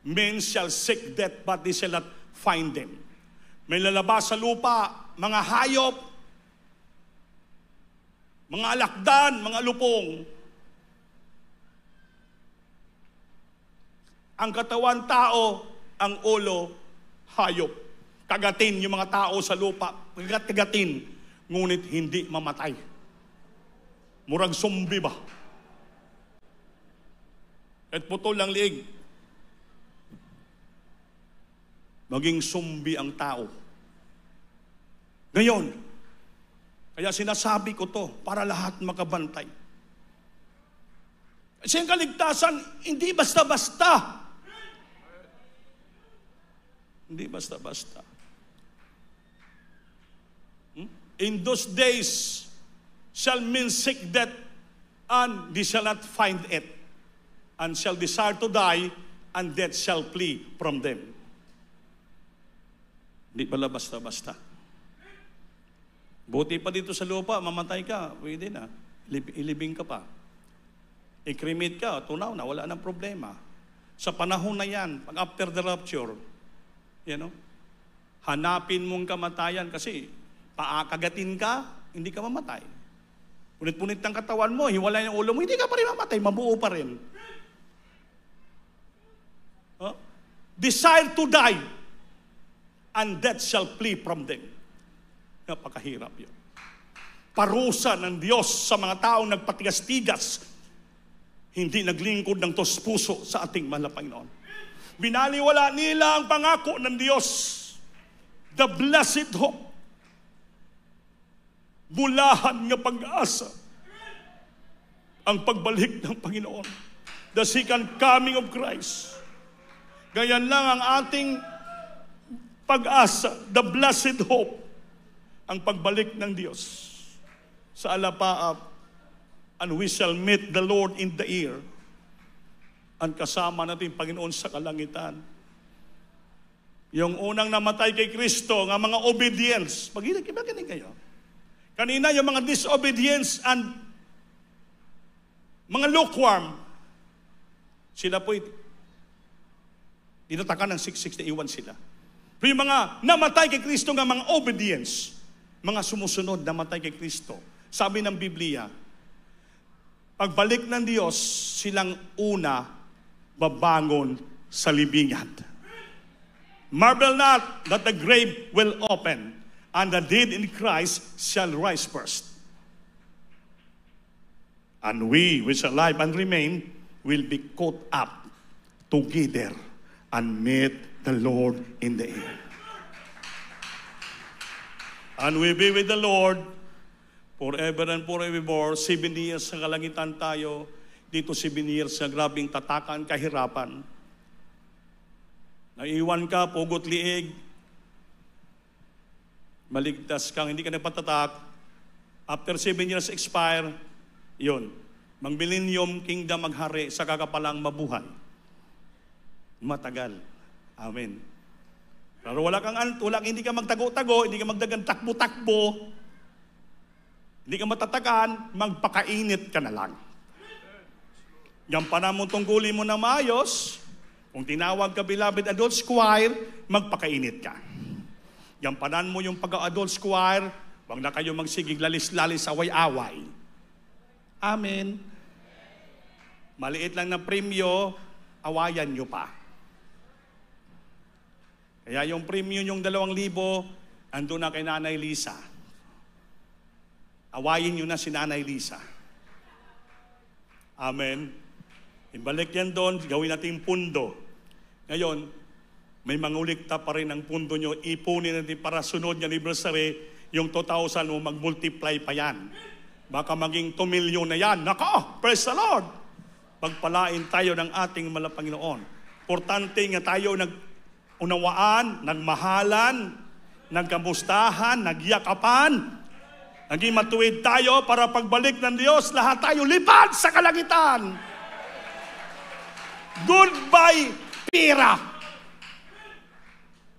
Men shall seek death, but they shall not find them. May lalabas sa lupa, mga hayop, mga alakdan, mga lupong. Ang katawan tao, ang ulo, hayop. Kagatin yung mga tao sa lupa. Kagatin, ngunit hindi mamatay. Murag zombie ba? At putol ng liig. Maging zombie ang tao. Ngayon, kaya sinasabi ko to para lahat makabantay. Kasi ang kaligtasan, hindi basta-basta. Hindi basta-basta. In those days, shall men seek death, and they shall not find it, and shall desire to die, and death shall flee from them. Hindi pala basta-basta. Buti pa dito sa lupa, mamatay ka, pwede na. Ilibing ka pa. I-cremate ka, tunaw na, wala nang problema. Sa panahon na yan, pag after the rapture, hanapin mong kamatayan kasi paakagatin ka, hindi ka mamatay. Punit-punit ng katawan mo, hiwalay ng ulo mo, hindi ka pa rin mamatay, mabuo pa rin. Desire to die, and death shall flee from them. Napakahirap yun. Parusa ng Diyos sa mga taong nagpatigas-tigas, hindi naglingkod ng tos-puso sa ating mahal na Panginoon. Binaliwala nila ang pangako ng Diyos, the blessed hope, bulahan nga pag-asa, ang pagbalik ng Panginoon, the second coming of Christ. Ganyan lang ang ating pag-asa, the blessed hope, ang pagbalik ng Diyos sa alapaap, and we shall meet the Lord in the air. Ang kasama natin Panginoon sa kalangitan. Yung unang namatay kay Kristo, nga mga obedience, pag-inig kayo. Kanina yung mga disobedience and mga lukewarm, sila po'y tinatakan ng 661 sila. Pero yung mga namatay kay Kristo nga mga obedience, mga sumusunod namatay kay Kristo, sabi ng Biblia, pagbalik ng Diyos, silang una babangon sa libingan. Marvel not that the grave will open, and the dead in Christ shall rise first. And we which are alive and remain will be caught up together and meet the Lord in the air. And we be with the Lord forever and forevermore. 7 years sa kalangitan tayo. Dito 7 years sa grabing tatakan, kahirapan. Naiwan ka, pugot liig. Maligtas kang, hindi ka nagpatatak. After 7 years expire, yun. Mag-millennium kingdom maghari, sa kakapalang mabuhay. Matagal. Amen. Pero hindi ka magtago-tago, hindi ka magdagan takbo-takbo, hindi ka matatakan, magpakainit ka na lang. Yan pa naman tungkulin mo na maayos. Kung tinawag ka beloved adults choir, magpakainit ka. Gampanan mo yung pag-adults choir. Huwag na kayo magsigig lalis-lalis, away-away. Amen. Maliit lang na premyo, awayan nyo pa. Kaya yung premyo yung 2,000, andun na kay Nanay Lisa. Awayin nyo na si Nanay Lisa. Amen. Ibalik yan doon, gawin natin pundo. Ngayon, may mangulikta pa rin ang pundo nyo, ipunin natin para sunod ng anniversary, yung 2,000 mo, mag-multiply pa yan. Baka maging 2 million na yan. Nako, praise the Lord! Pagpalain tayo ng ating Panginoon. Importante nga tayo nag-unawaan, nagmahalan, nagkamustahan, nagyakapan, naging matuwid tayo para pagbalik ng Diyos, lahat tayo lipad sa kalangitan. Goodbye, pira.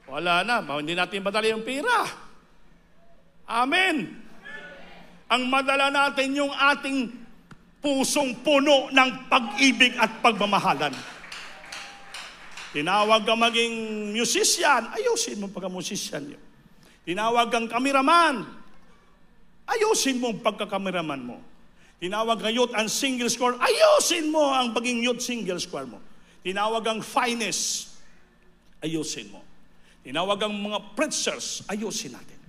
Wala na, hindi natin madala yung pira. Amen. Ang madala natin yung ating pusong puno ng pag-ibig at pagmamahalan. Tinawag ka maging musician, ayusin mo pagka-musician yun. Tinawag kang kameraman, ayusin mo ang pagkakameraman mo. Tinawag kang youth and single square, ayusin mo ang pagiging youth single square mo. Tinawag kang finest, ayusin mo. Tinawag kang mga preachers, ayusin natin.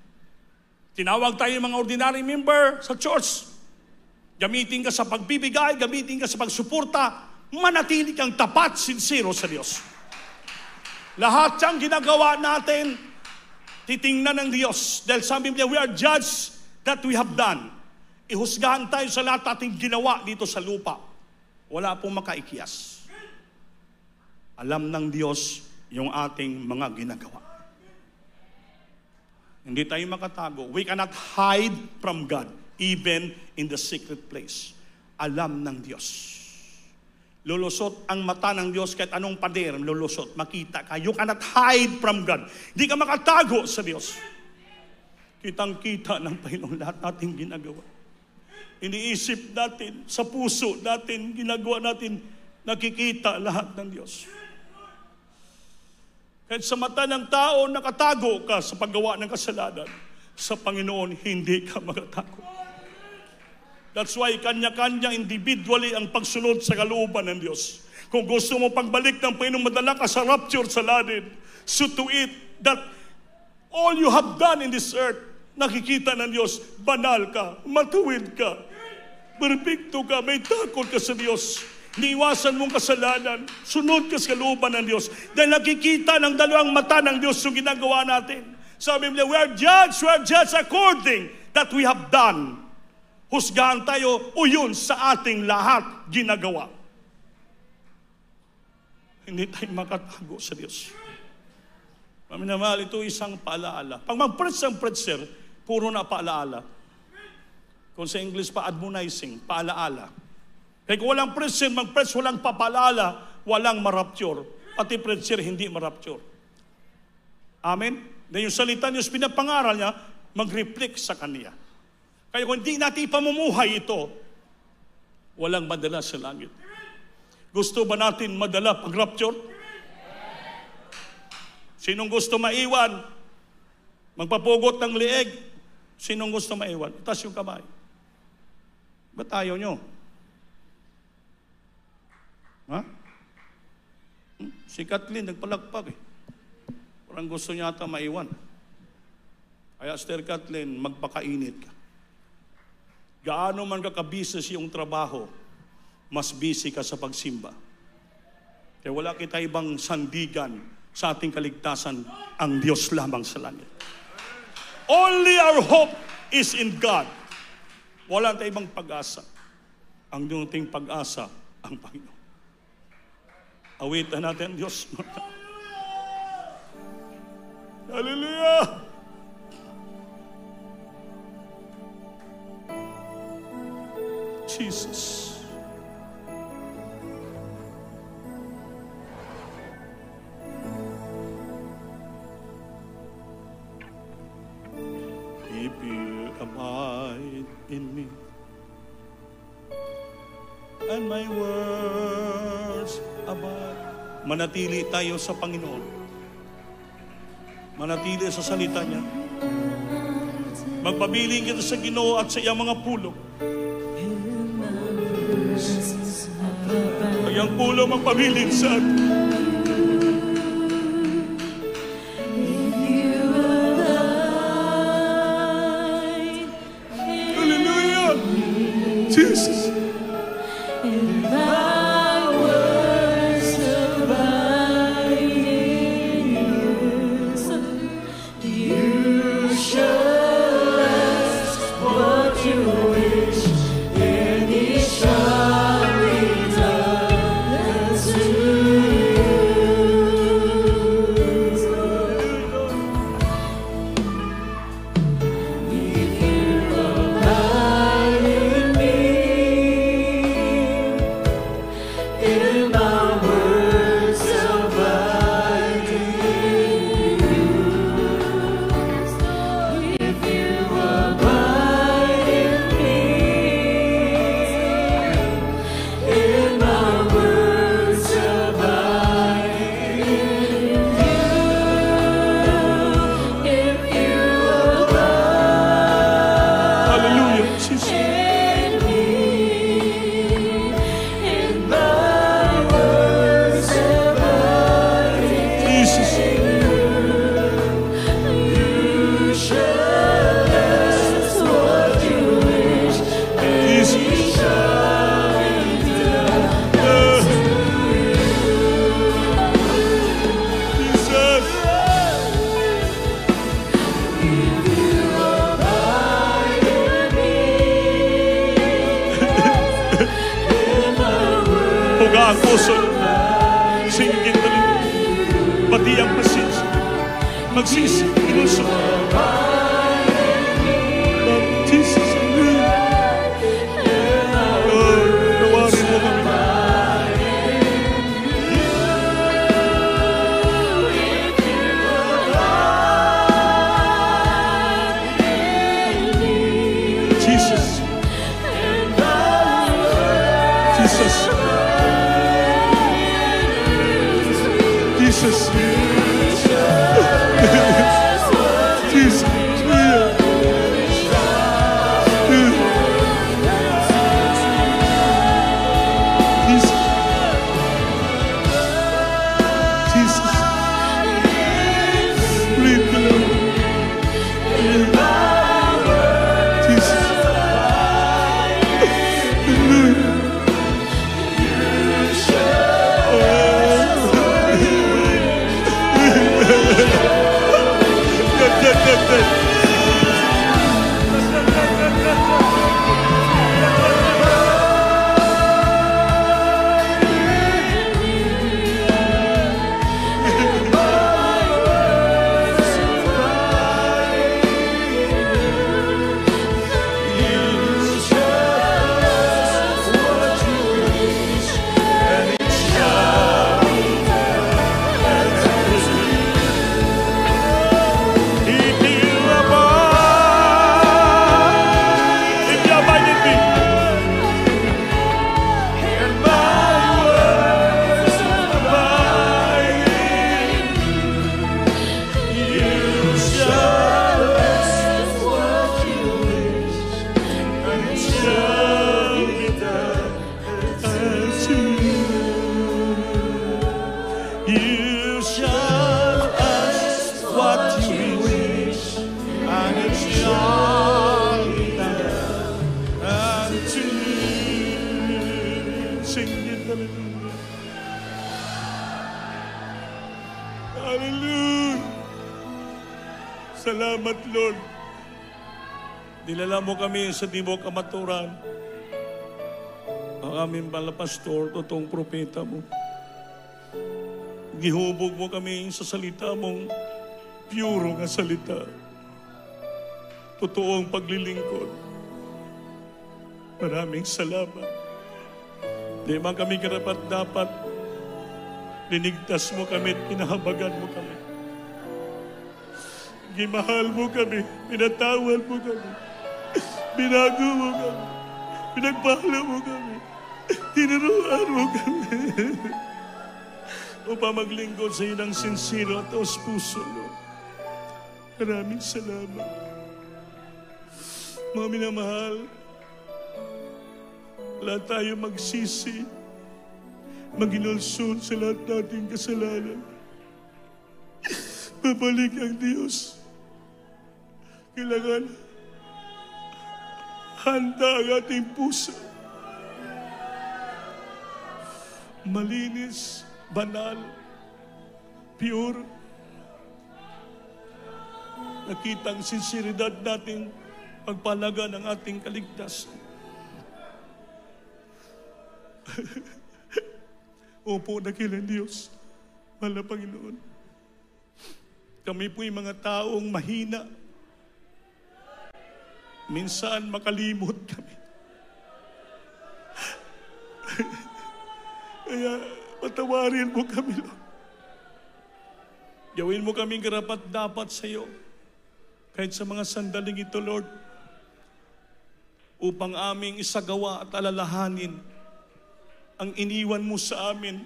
Tinawag tayo mga ordinary member sa church. Gamitin ka sa pagbibigay, gamitin ka sa pagsuporta, manatili kang tapat, sincero sa Diyos. Lahat siyang ginagawa natin, titingnan ng Diyos. Dahil sabi niya, we are judged that we have done. Ihusgahan tayo sa lahat ating ginawa dito sa lupa. Wala pong makaikiyas. Alam ng Diyos yung ating mga ginagawa. Hindi tayo makatago. We cannot hide from God, even in the secret place. Alam ng Diyos. Lulusot ang mata ng Diyos kahit anong pader, lulusot, makita ka. You cannot hide from God. Hindi ka makatago sa Diyos. Kitang-kita ng Panginoon lahat natin ginagawa. Iniisip natin, sa puso natin, ginagawa natin, nakikita lahat ng Diyos. Kahit sa mata ng tao, nakatago ka sa paggawa ng kasalanan. Sa Panginoon, hindi ka makatago. That's why kanya-kanya individually ang pagsunod sa kalooban ng Diyos. Kung gusto mo pagbalik ng Panginoon, madala ka sa rapture sa langit. So to it, that all you have done in this earth, nakikita ng Diyos, banal ka, matuwid ka, perfecto ka, may takot ka sa Diyos. Niiwasan mong kasalanan, sunod ka sa kalooban ng Diyos. Dahil nakikita ng dalawang mata ng Diyos yung ginagawa natin. Sabi niya, we are judged according that we have done. Husgahan tayo o yun sa ating lahat ginagawa. Hindi tayo makatago sa Diyos. Maminamahal, ito isang paalaala. Pag mag-preach ang preacher, puro na paalaala. Kung sa English pa, admonizing, paalaala. Kaya kung walang preacher, mag-preach, walang papaalala, walang marapture. Pati preacher, hindi marapture. Amen? Dahil yung salita Diyos, pinapangaral niya, mag-reflect sa Kanya. Kaya kung hindi natin ipamumuhay ito, walang madala sa langit. Gusto ba natin madala pag-rapture? Sinong gusto maiwan? Magpapugot ng lieg. Sinong gusto maiwan? Itaas yung kamay. Ba't ayaw nyo? Ha? Si Kathleen nagpalagpag eh. Parang gusto niya ata maiwan. Kaya Sister Kathleen, magpakainit ka. Gaano man kakabisis yung trabaho, mas busy ka sa pagsimba. Kaya wala kita ibang sandigan sa ating kaligtasan, ang Diyos lamang sa langit. Only our hope is in God. Wala tayong ibang pag-asa. Ang ating pag-asa, ang Panginoon. Awitan natin ang Diyos. Hallelujah! Jesus. If you abide in me, and my words abide. Manatili tayo sa Panginoon. manatili sa salita niya. Magpabiling kita sa Ginoo at sa iyang mga pulong. Ang iyang pulong magpabiling sa atin. Hallelujah! Jesus! Ang puso, singgin talin, pati ang pasensya, magsisi, inuso. Jesus, Lord, nawarin mo kami. Jesus, Jesus, Jesus. Jesus. Hallelujah! Salamat, Lord. Dinala mo kami sa Timog Kamaturan. Ang aming balapastor, totoong propeta mo. Gihubog mo kami sa salita mong puro nga salita. Totoong paglilingkod. Maraming salamat. Di man kami karapat-dapat. Linigtas mo kami at kinahabagan mo kami. Gimahal mo kami, pinatawal mo kami, binago mo kami, pinagpahalo mo kami, tinuruan mo kami. Upang maglingkod sa inang sincero at taos puso, Lord. Maraming salamat. Mga minamahal, wala tayo magsisi, maginulsol sa lahat nating kasalanan. Babalik ang Diyos. Kailangan handa ang ating puso. Malinis, banal, pure. Nakita ang sinseridad natin pagpalaga ng ating kaligtasan. Opo, dakilang Diyos, mahal na Panginoon. Kami po'y mga taong mahina. Minsan makalimot kami. Kaya patawarin mo kami, Lord. Gawin mo kaming karapat-dapat sa iyo. Kahit sa mga sandaling ito, Lord, upang aming isagawa at alalahanin ang iniwan mo sa amin,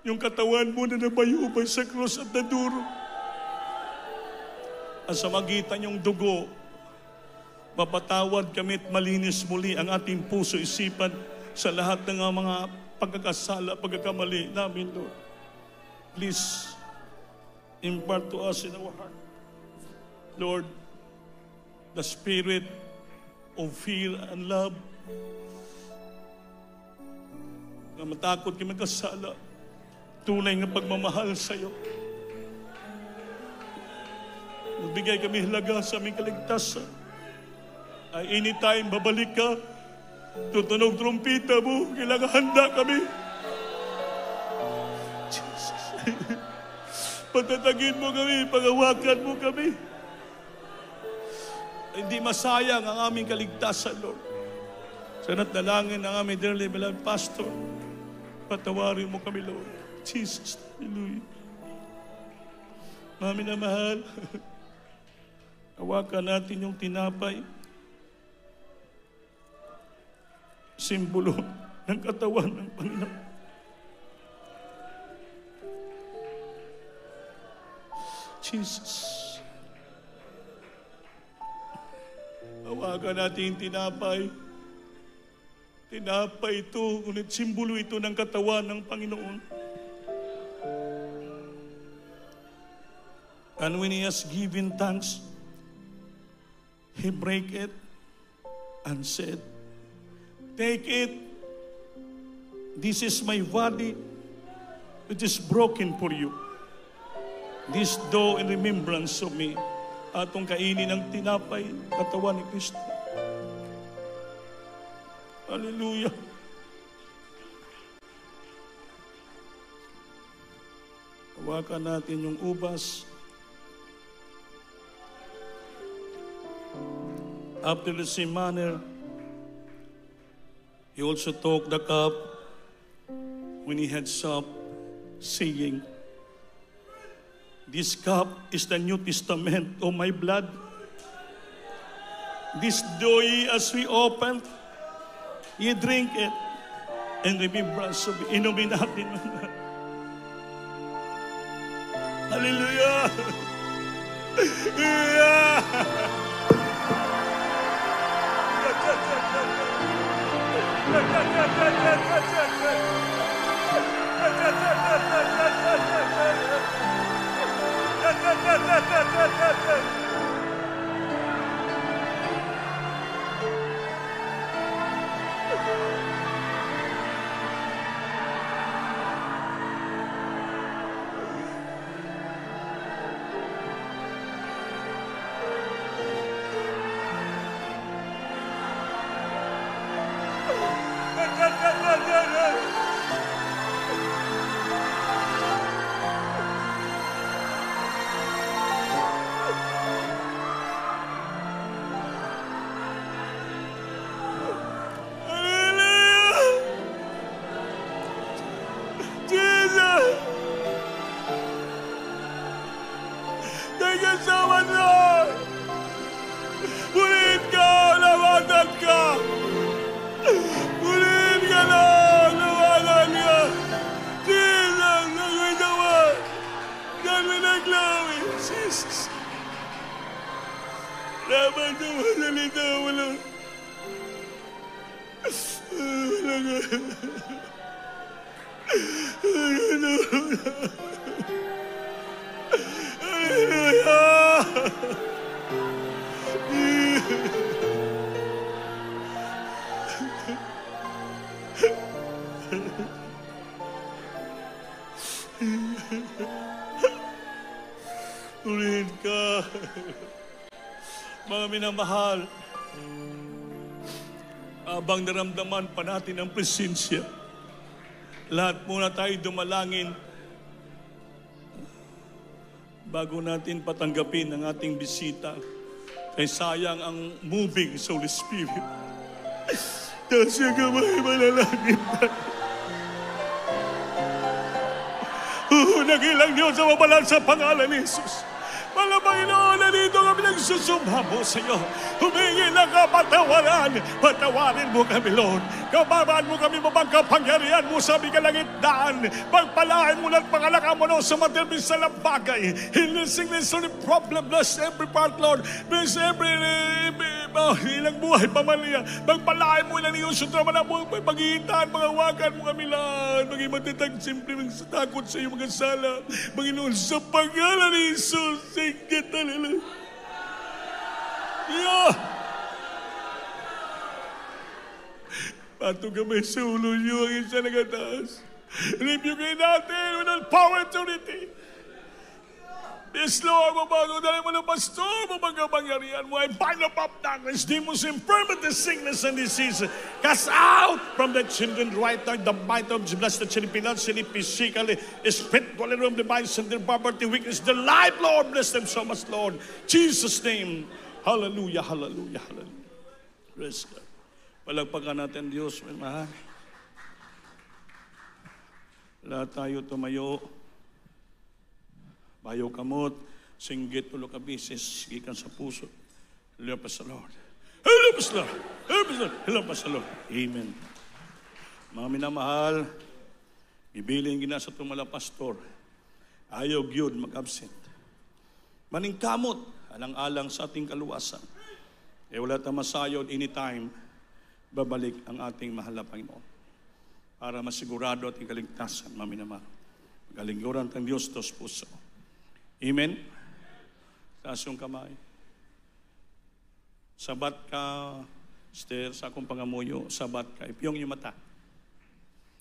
yung katawan mo na nabayubay sa krus at naduro. At sa magitan yung dugo, mapatawad kami at malinis muli ang ating puso, isipan sa lahat ng mga pagkakasala, pagkakamali namin, Lord. Please, impart to us in our heart, Lord, the spirit of fear and love. Na matakot kami magkasala, tunay ng pagmamahal sa iyo. Magbigay kami halaga sa aming kaligtasan. Ay anytime babalik ka, tutunog trumpita mo, kailangan handa kami. Jesus. Patatagin mo kami, pagawakan mo kami. Hindi masayang ang aming kaligtasan, Lord. Sana't dalangin ang aming dearly beloved pastor. Patawarin mo kami, Lord. Jesus, hallelujah. Mami na mahal, hawakan natin yung tinapay. Simbolo ng katawan ng Panginoon. Jesus. Hawakan natin yung tinapay. Tinapay ito, ngunit simbolo ito ng katawan ng Panginoon. And when He has given thanks, He break it and said, "Take it. This is my body, which is broken for you. This do in remembrance of me." Atong kainin ng tinapay, katawan ni Kristo. Hallelujah. Hawakan natin yung ubas. After the same manner, He also took the cup when He had supped, saying, "This cup is the New Testament of my blood. This do ye as we open, ye drink it in remembrance of me." Inumin natin. Hallelujah! Purihin ka. Mga minamahal, habang naramdaman pa natin ang presensya, lahat muna tayo dumalangin bago natin patanggapin ang ating bisita. Kaya sayang ang moving sa Holy Spirit. Dahil siya kamay malalangin tayo. Nagilang Diyos sa mabalan sa pangalan ni Jesus. Mga Panginoon, nandito kami nagsusumamo sa iyo. Humingi na ka patawaran. Patawarin mo kami, Lord. Kababaan mo kami mapagkapangyarihan mo sa bigalangitdaan. Pagpalain mo at pangalakan mo na sa matibis na bagay. Healing sickness or problem, bless every part, Lord. Bless every ilang buhay pamilya. Pagpalain mo na niyo sutra man ang buhay. Paghihitaan, mga wakan mo kami lahat. Maging matatag, simple, takot sa iyo, mga sala. Panginoon, sa pangalan ni Jesus, singkat na nila. Yeah! Patong kami sa ulo niyo ang isa nagataas. Rebuke natin with all power and authority. Yes, Lord, mabago dahil mo ng pastor, mapagkapangyarihan mo. I bind up darkness, demons, infirmity, sickness, and disease. Cast out from the children right now, the might of bless the children, financially, physically, spiritually, from the minds and their poverty, weakness, their life, Lord. Bless them so much, Lord. Jesus' name. Hallelujah, hallelujah, hallelujah. Praise God. Palagpakan natin, Diyos, may mahal. Lahat tayo tumayo. Bayo kamot, singgit ulo ka bisis, gikan sa puso. Hello pa sa Lord. Hello pa sa Lord. Hello pa sa Lord. Hello pa sa Lord. Amen. Mga minamahal, ibilin gina sa tumala pastor. Ayaw gyud mag-absent. Maningkamot, alang-alang sa ating kaluwasan. E wala ta masayod anytime, babalik ang ating mahal na Panginoon. Para masigurado ating kaligtasan, mga minamahal. Galingguran ng Diyos tos puso. Amen. Taas yung kamay. Sabat ka, Esther, sa akong pangamuyo, sabat ka. Ipiyong yung mata.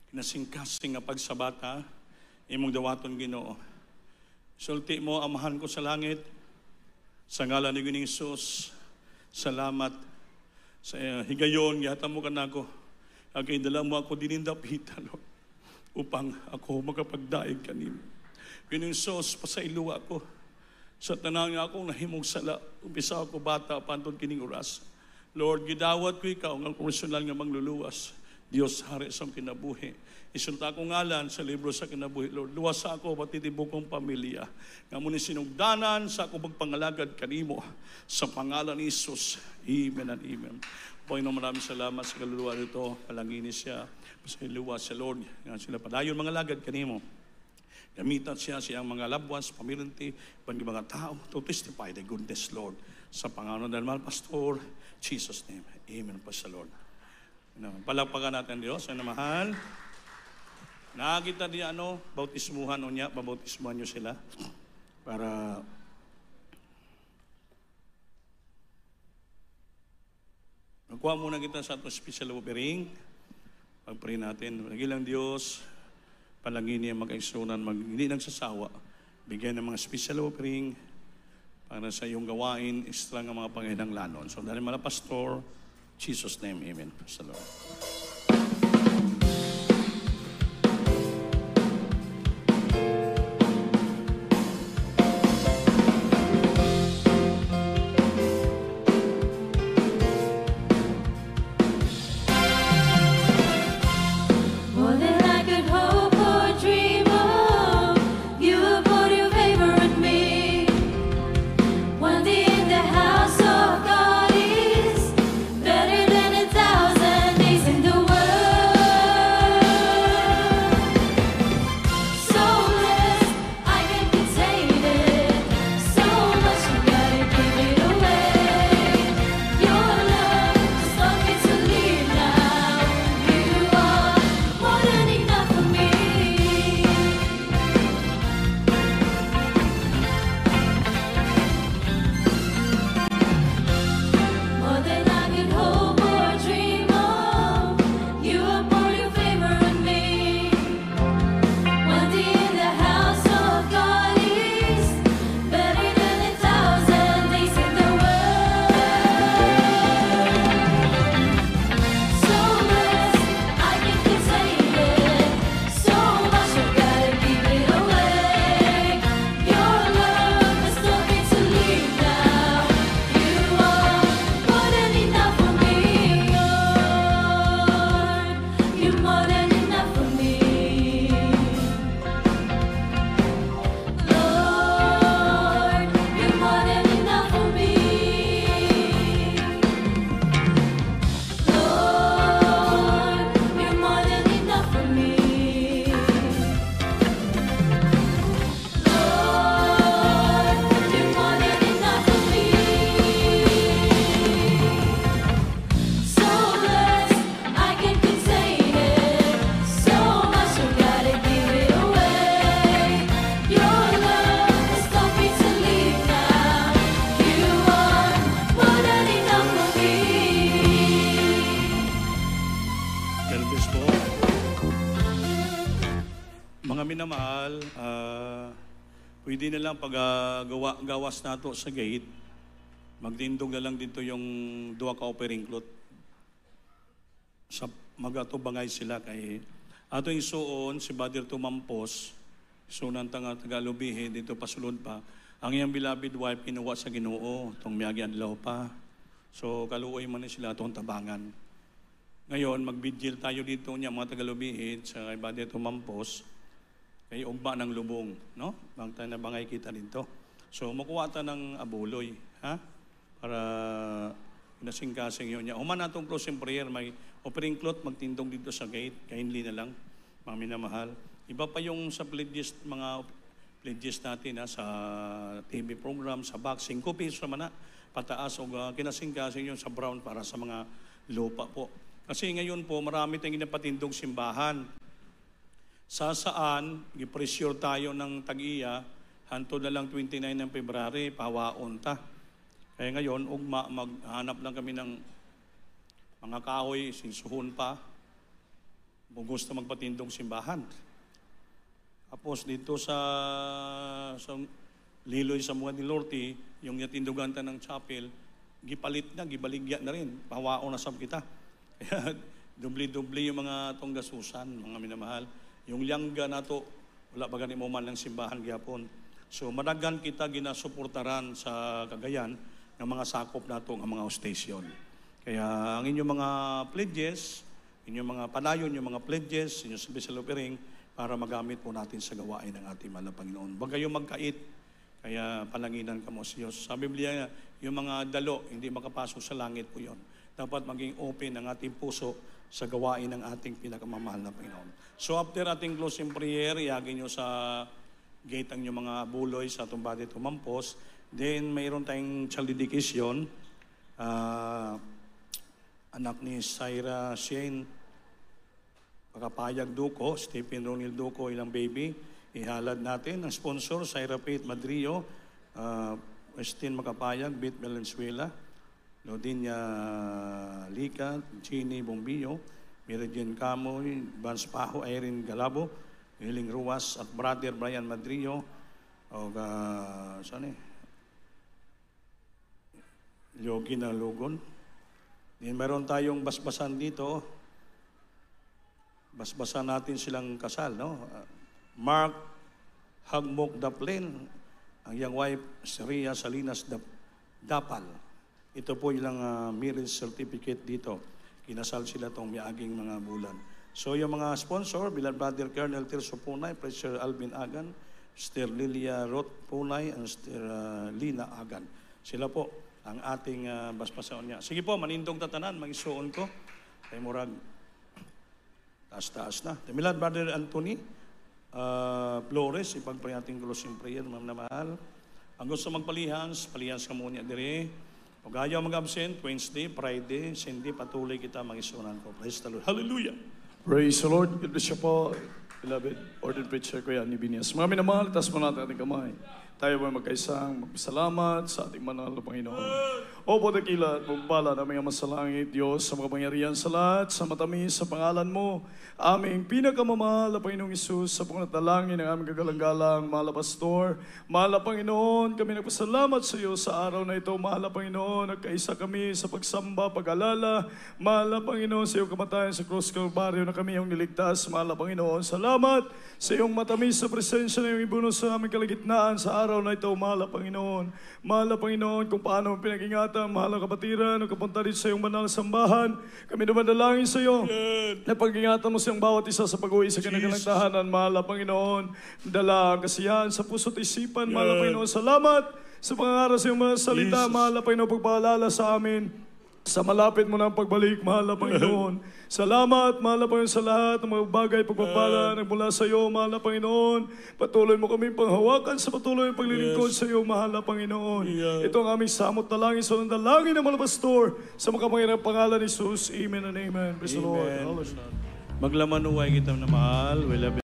Kinasing-kasing nga pagsabata, imong dawaton Ginoo. Sulti mo, amahan ko sa langit, sa ngalan ni Ginoong Hesus, salamat sa higayon, gihatan mo ka na ako. Agay dala mo ako dinindapita, Lord, upang ako makapagdaig kanimo. Ginoong Hesus, pasailuwa ko sa tanang akong nahimong sala. Umpisa ako bata, pantod kining oras. Lord, gidawat ko ikaw ng personal nga mangluluwas. Diyos, hari sa kinabuhi. Isunta akong ngalan sa libro sa kinabuhi. Lord, luwas ako, matitibok kong pamilya. Nga muna sinugdanan sa akong pagpangalagad kanimo sa pangalan ni Jesus. Amen and amen. Panginoon, maraming salamat sa kaluluwa nito. Palangini siya. Pasailuwa sa Lord. Nga sila padayon mga lagad kanimo. Gamitan siya siyang mga loved ones, pamilyante, mga tao to testify the goodness, Lord. Sa pangalan ng mahal pastor, Jesus' name. Amen pa sa Lord. Palagpakan natin Diyos, ay mahal. Nakakita di bautismuhan o niya, babautismuhan nyo sila. Para magkuha muna kita sa itong special offering. Pag-pray natin. Nagilang Diyos, palagi niya mag-aisunan, hindi nagsasawa. Bigyan ng mga special offering para sa iyong gawain, extra ng mga panginanglanon. So, dahil mga pastor, Jesus' name, amen. Praise the Lord. In the minamahal, pwede na lang pag gawas nato sa gate, magtindog na lang dito yung duwa ka offering cloth. Sa magatubangay sila kay ato yung suon, si Badir Tumampos, sunan taga-lubihe, dito pasulod pa. Ang iyang beloved wife, kinuha sa Ginoo, itong miyagi adlaw pa. So, kaluoy man sila itong tabangan. Ngayon, mag-vigil tayo dito niya, mga taga-lubihe, sa kay Badir Tumampos, kay ugba ng lubong, no? Bang tayo na bangay kita dito. So, makuha ta ng abuloy, ha? Para nasing-kasing yun niya. Human natong closing prayer, may offering cloth, magtindong dito sa gate, kindly na lang, mga minamahal. Iba pa yung sa pledges, mga pledges natin sa TV program, sa boxing, copies naman na, pataas o kinasing-kasing yun sa brown para sa mga lupa po. Kasi ngayon po, marami tayong ginapatindong simbahan. Sa saan, gipressure tayo ng tag-iya, hantod na lang 29 ng February, pawaon ta. Kaya ngayon, maghanap lang kami ng mga kahoy, sinsuhon pa, kung gusto magpatindong simbahan. Tapos dito sa Liloy sa mga Dilorti, yung yatindugan ta ng chapel, gipalit na, gibaligya na rin, pawaon na sab kita. Kaya dubli-dubli yung mga tong gasusan, mga minamahal. Yung liyangga na to, wala ba ganin mo man ng simbahan gyapon. So madagan kita ginasuportaran sa Cagayan ng mga sakop na to, ng mga ostasyon. Kaya ang inyong mga pledges, inyong mga panayon, yung mga pledges, inyong special offering, para magamit po natin sa gawain ng ating mahal na Panginoon. Huwag kayong magkait, kaya palanginan ka mo sa Diyos. Sa Biblia, yung mga dalo, hindi makapasok sa langit po yon. Dapat maging open ang ating puso sa gawain ng ating pinakamamahal na Panginoon. So after ating closing prayer, iagin nyo sa gate ang yung mga buloy sa itong Badir Tumampos. Then mayroon tayong child dedication. Anak ni Syra Shane Pagapayag Duco, Stephen Ronil Duco, ilang baby. Ihalad natin ang sponsor, Syra Faith Madrio, Christine Makapayag, Beth Valenzuela, Lodinia Lica, Ginny Bombillo, Meridian Camoy, Vance Pajo, Irene Galabo, Hiling Ruas, at Brother Brian Madrio, o saan Yogi na Lugon. Meron tayong basbasan dito. Basbasan natin silang kasal, no? Mark Hagmok Daplin, ang young wife, Seria Salinas Dapal. Ito po ilang marriage certificate dito. Kinasal sila itong miaging mga bulan. So yung mga sponsor, Beloved Brother Colonel Tirso Punay, Preacher Alvin Agan, Sister Lilia Roth Punay, and Sister Lina Agan. Sila po ang ating basbasan niya. Sige po, manindong tatanan, mag-isuon ko. Kay Murag, taas-taas na. Beloved Brother Anthony Flores, ipagpray ating closing prayer, mga namahal. Ang gusto magpalihans, palihans ka muna dire. Huwag ayaw mag-absent, Wednesday, Friday, Sunday, patuloy kita mag-isunan ko. Praise the Lord. Hallelujah! Praise the Lord. Good bless you po, beloved ordered preacher Kuya Nibinias. Mga minamahal, taas mo natin ating kamay. Tayo ba magkaisang magpasalamat sa ating manal na Panginoon. O po dakila at bumpala na mga masalangit, Diyos, sa mga pangyarihan sa lahat, sa matamis, sa pangalan mo, aming pinakamamahal na Panginoong Isus, sa pangatalangin ng aming kagalang-galang, mahal na Pastor, mahal na Panginoon, kami nagpasalamat sa iyo sa araw na ito, mahal na Panginoon, nagkaisa kami sa pagsamba, pag-alala, mahal na Panginoon, sa iyong kamatayan sa Cross Calvario na kami yung niligtas, mahal na Panginoon, salamat sa iyong matamis na presensya na iyong ibunos sa aming kaligitnaan sa araw na ito, mahal na Panginoon. Mahal na Panginoon, kung paano mo pinag-ingatan, mahal na kapatiran, o kapunta dito sa iyong banal sambahan, kami dumadalangin sa iyo, na pag-ingatan mo sa iyong bawat isa sa pag-uwi sa kanilang tahanan, mahal na Panginoon, dala ang kasiyahan sa puso't isipan, mahal na Panginoon, salamat sa pangangaral sa iyong mga salita, mahal na Panginoon, pagpaalala sa amin, sa malapit mo ng pagbalik, mahal na Panginoon. Salamat, mahal na Panginoon, sa lahat ng mga bagay, pagpapala, nagmula sa iyo, mahal na Panginoon. Patuloy mo kami panghawakan sa patuloy ang paglilingkod sa iyo, mahal na Panginoon. Ito ang aming samot na langin, sa dalangin ng mga pastor, sa makapangyarang pangalan ni Jesus. Amen and amen. Praise the Lord. Maglaman uway kita na mahal. We love you.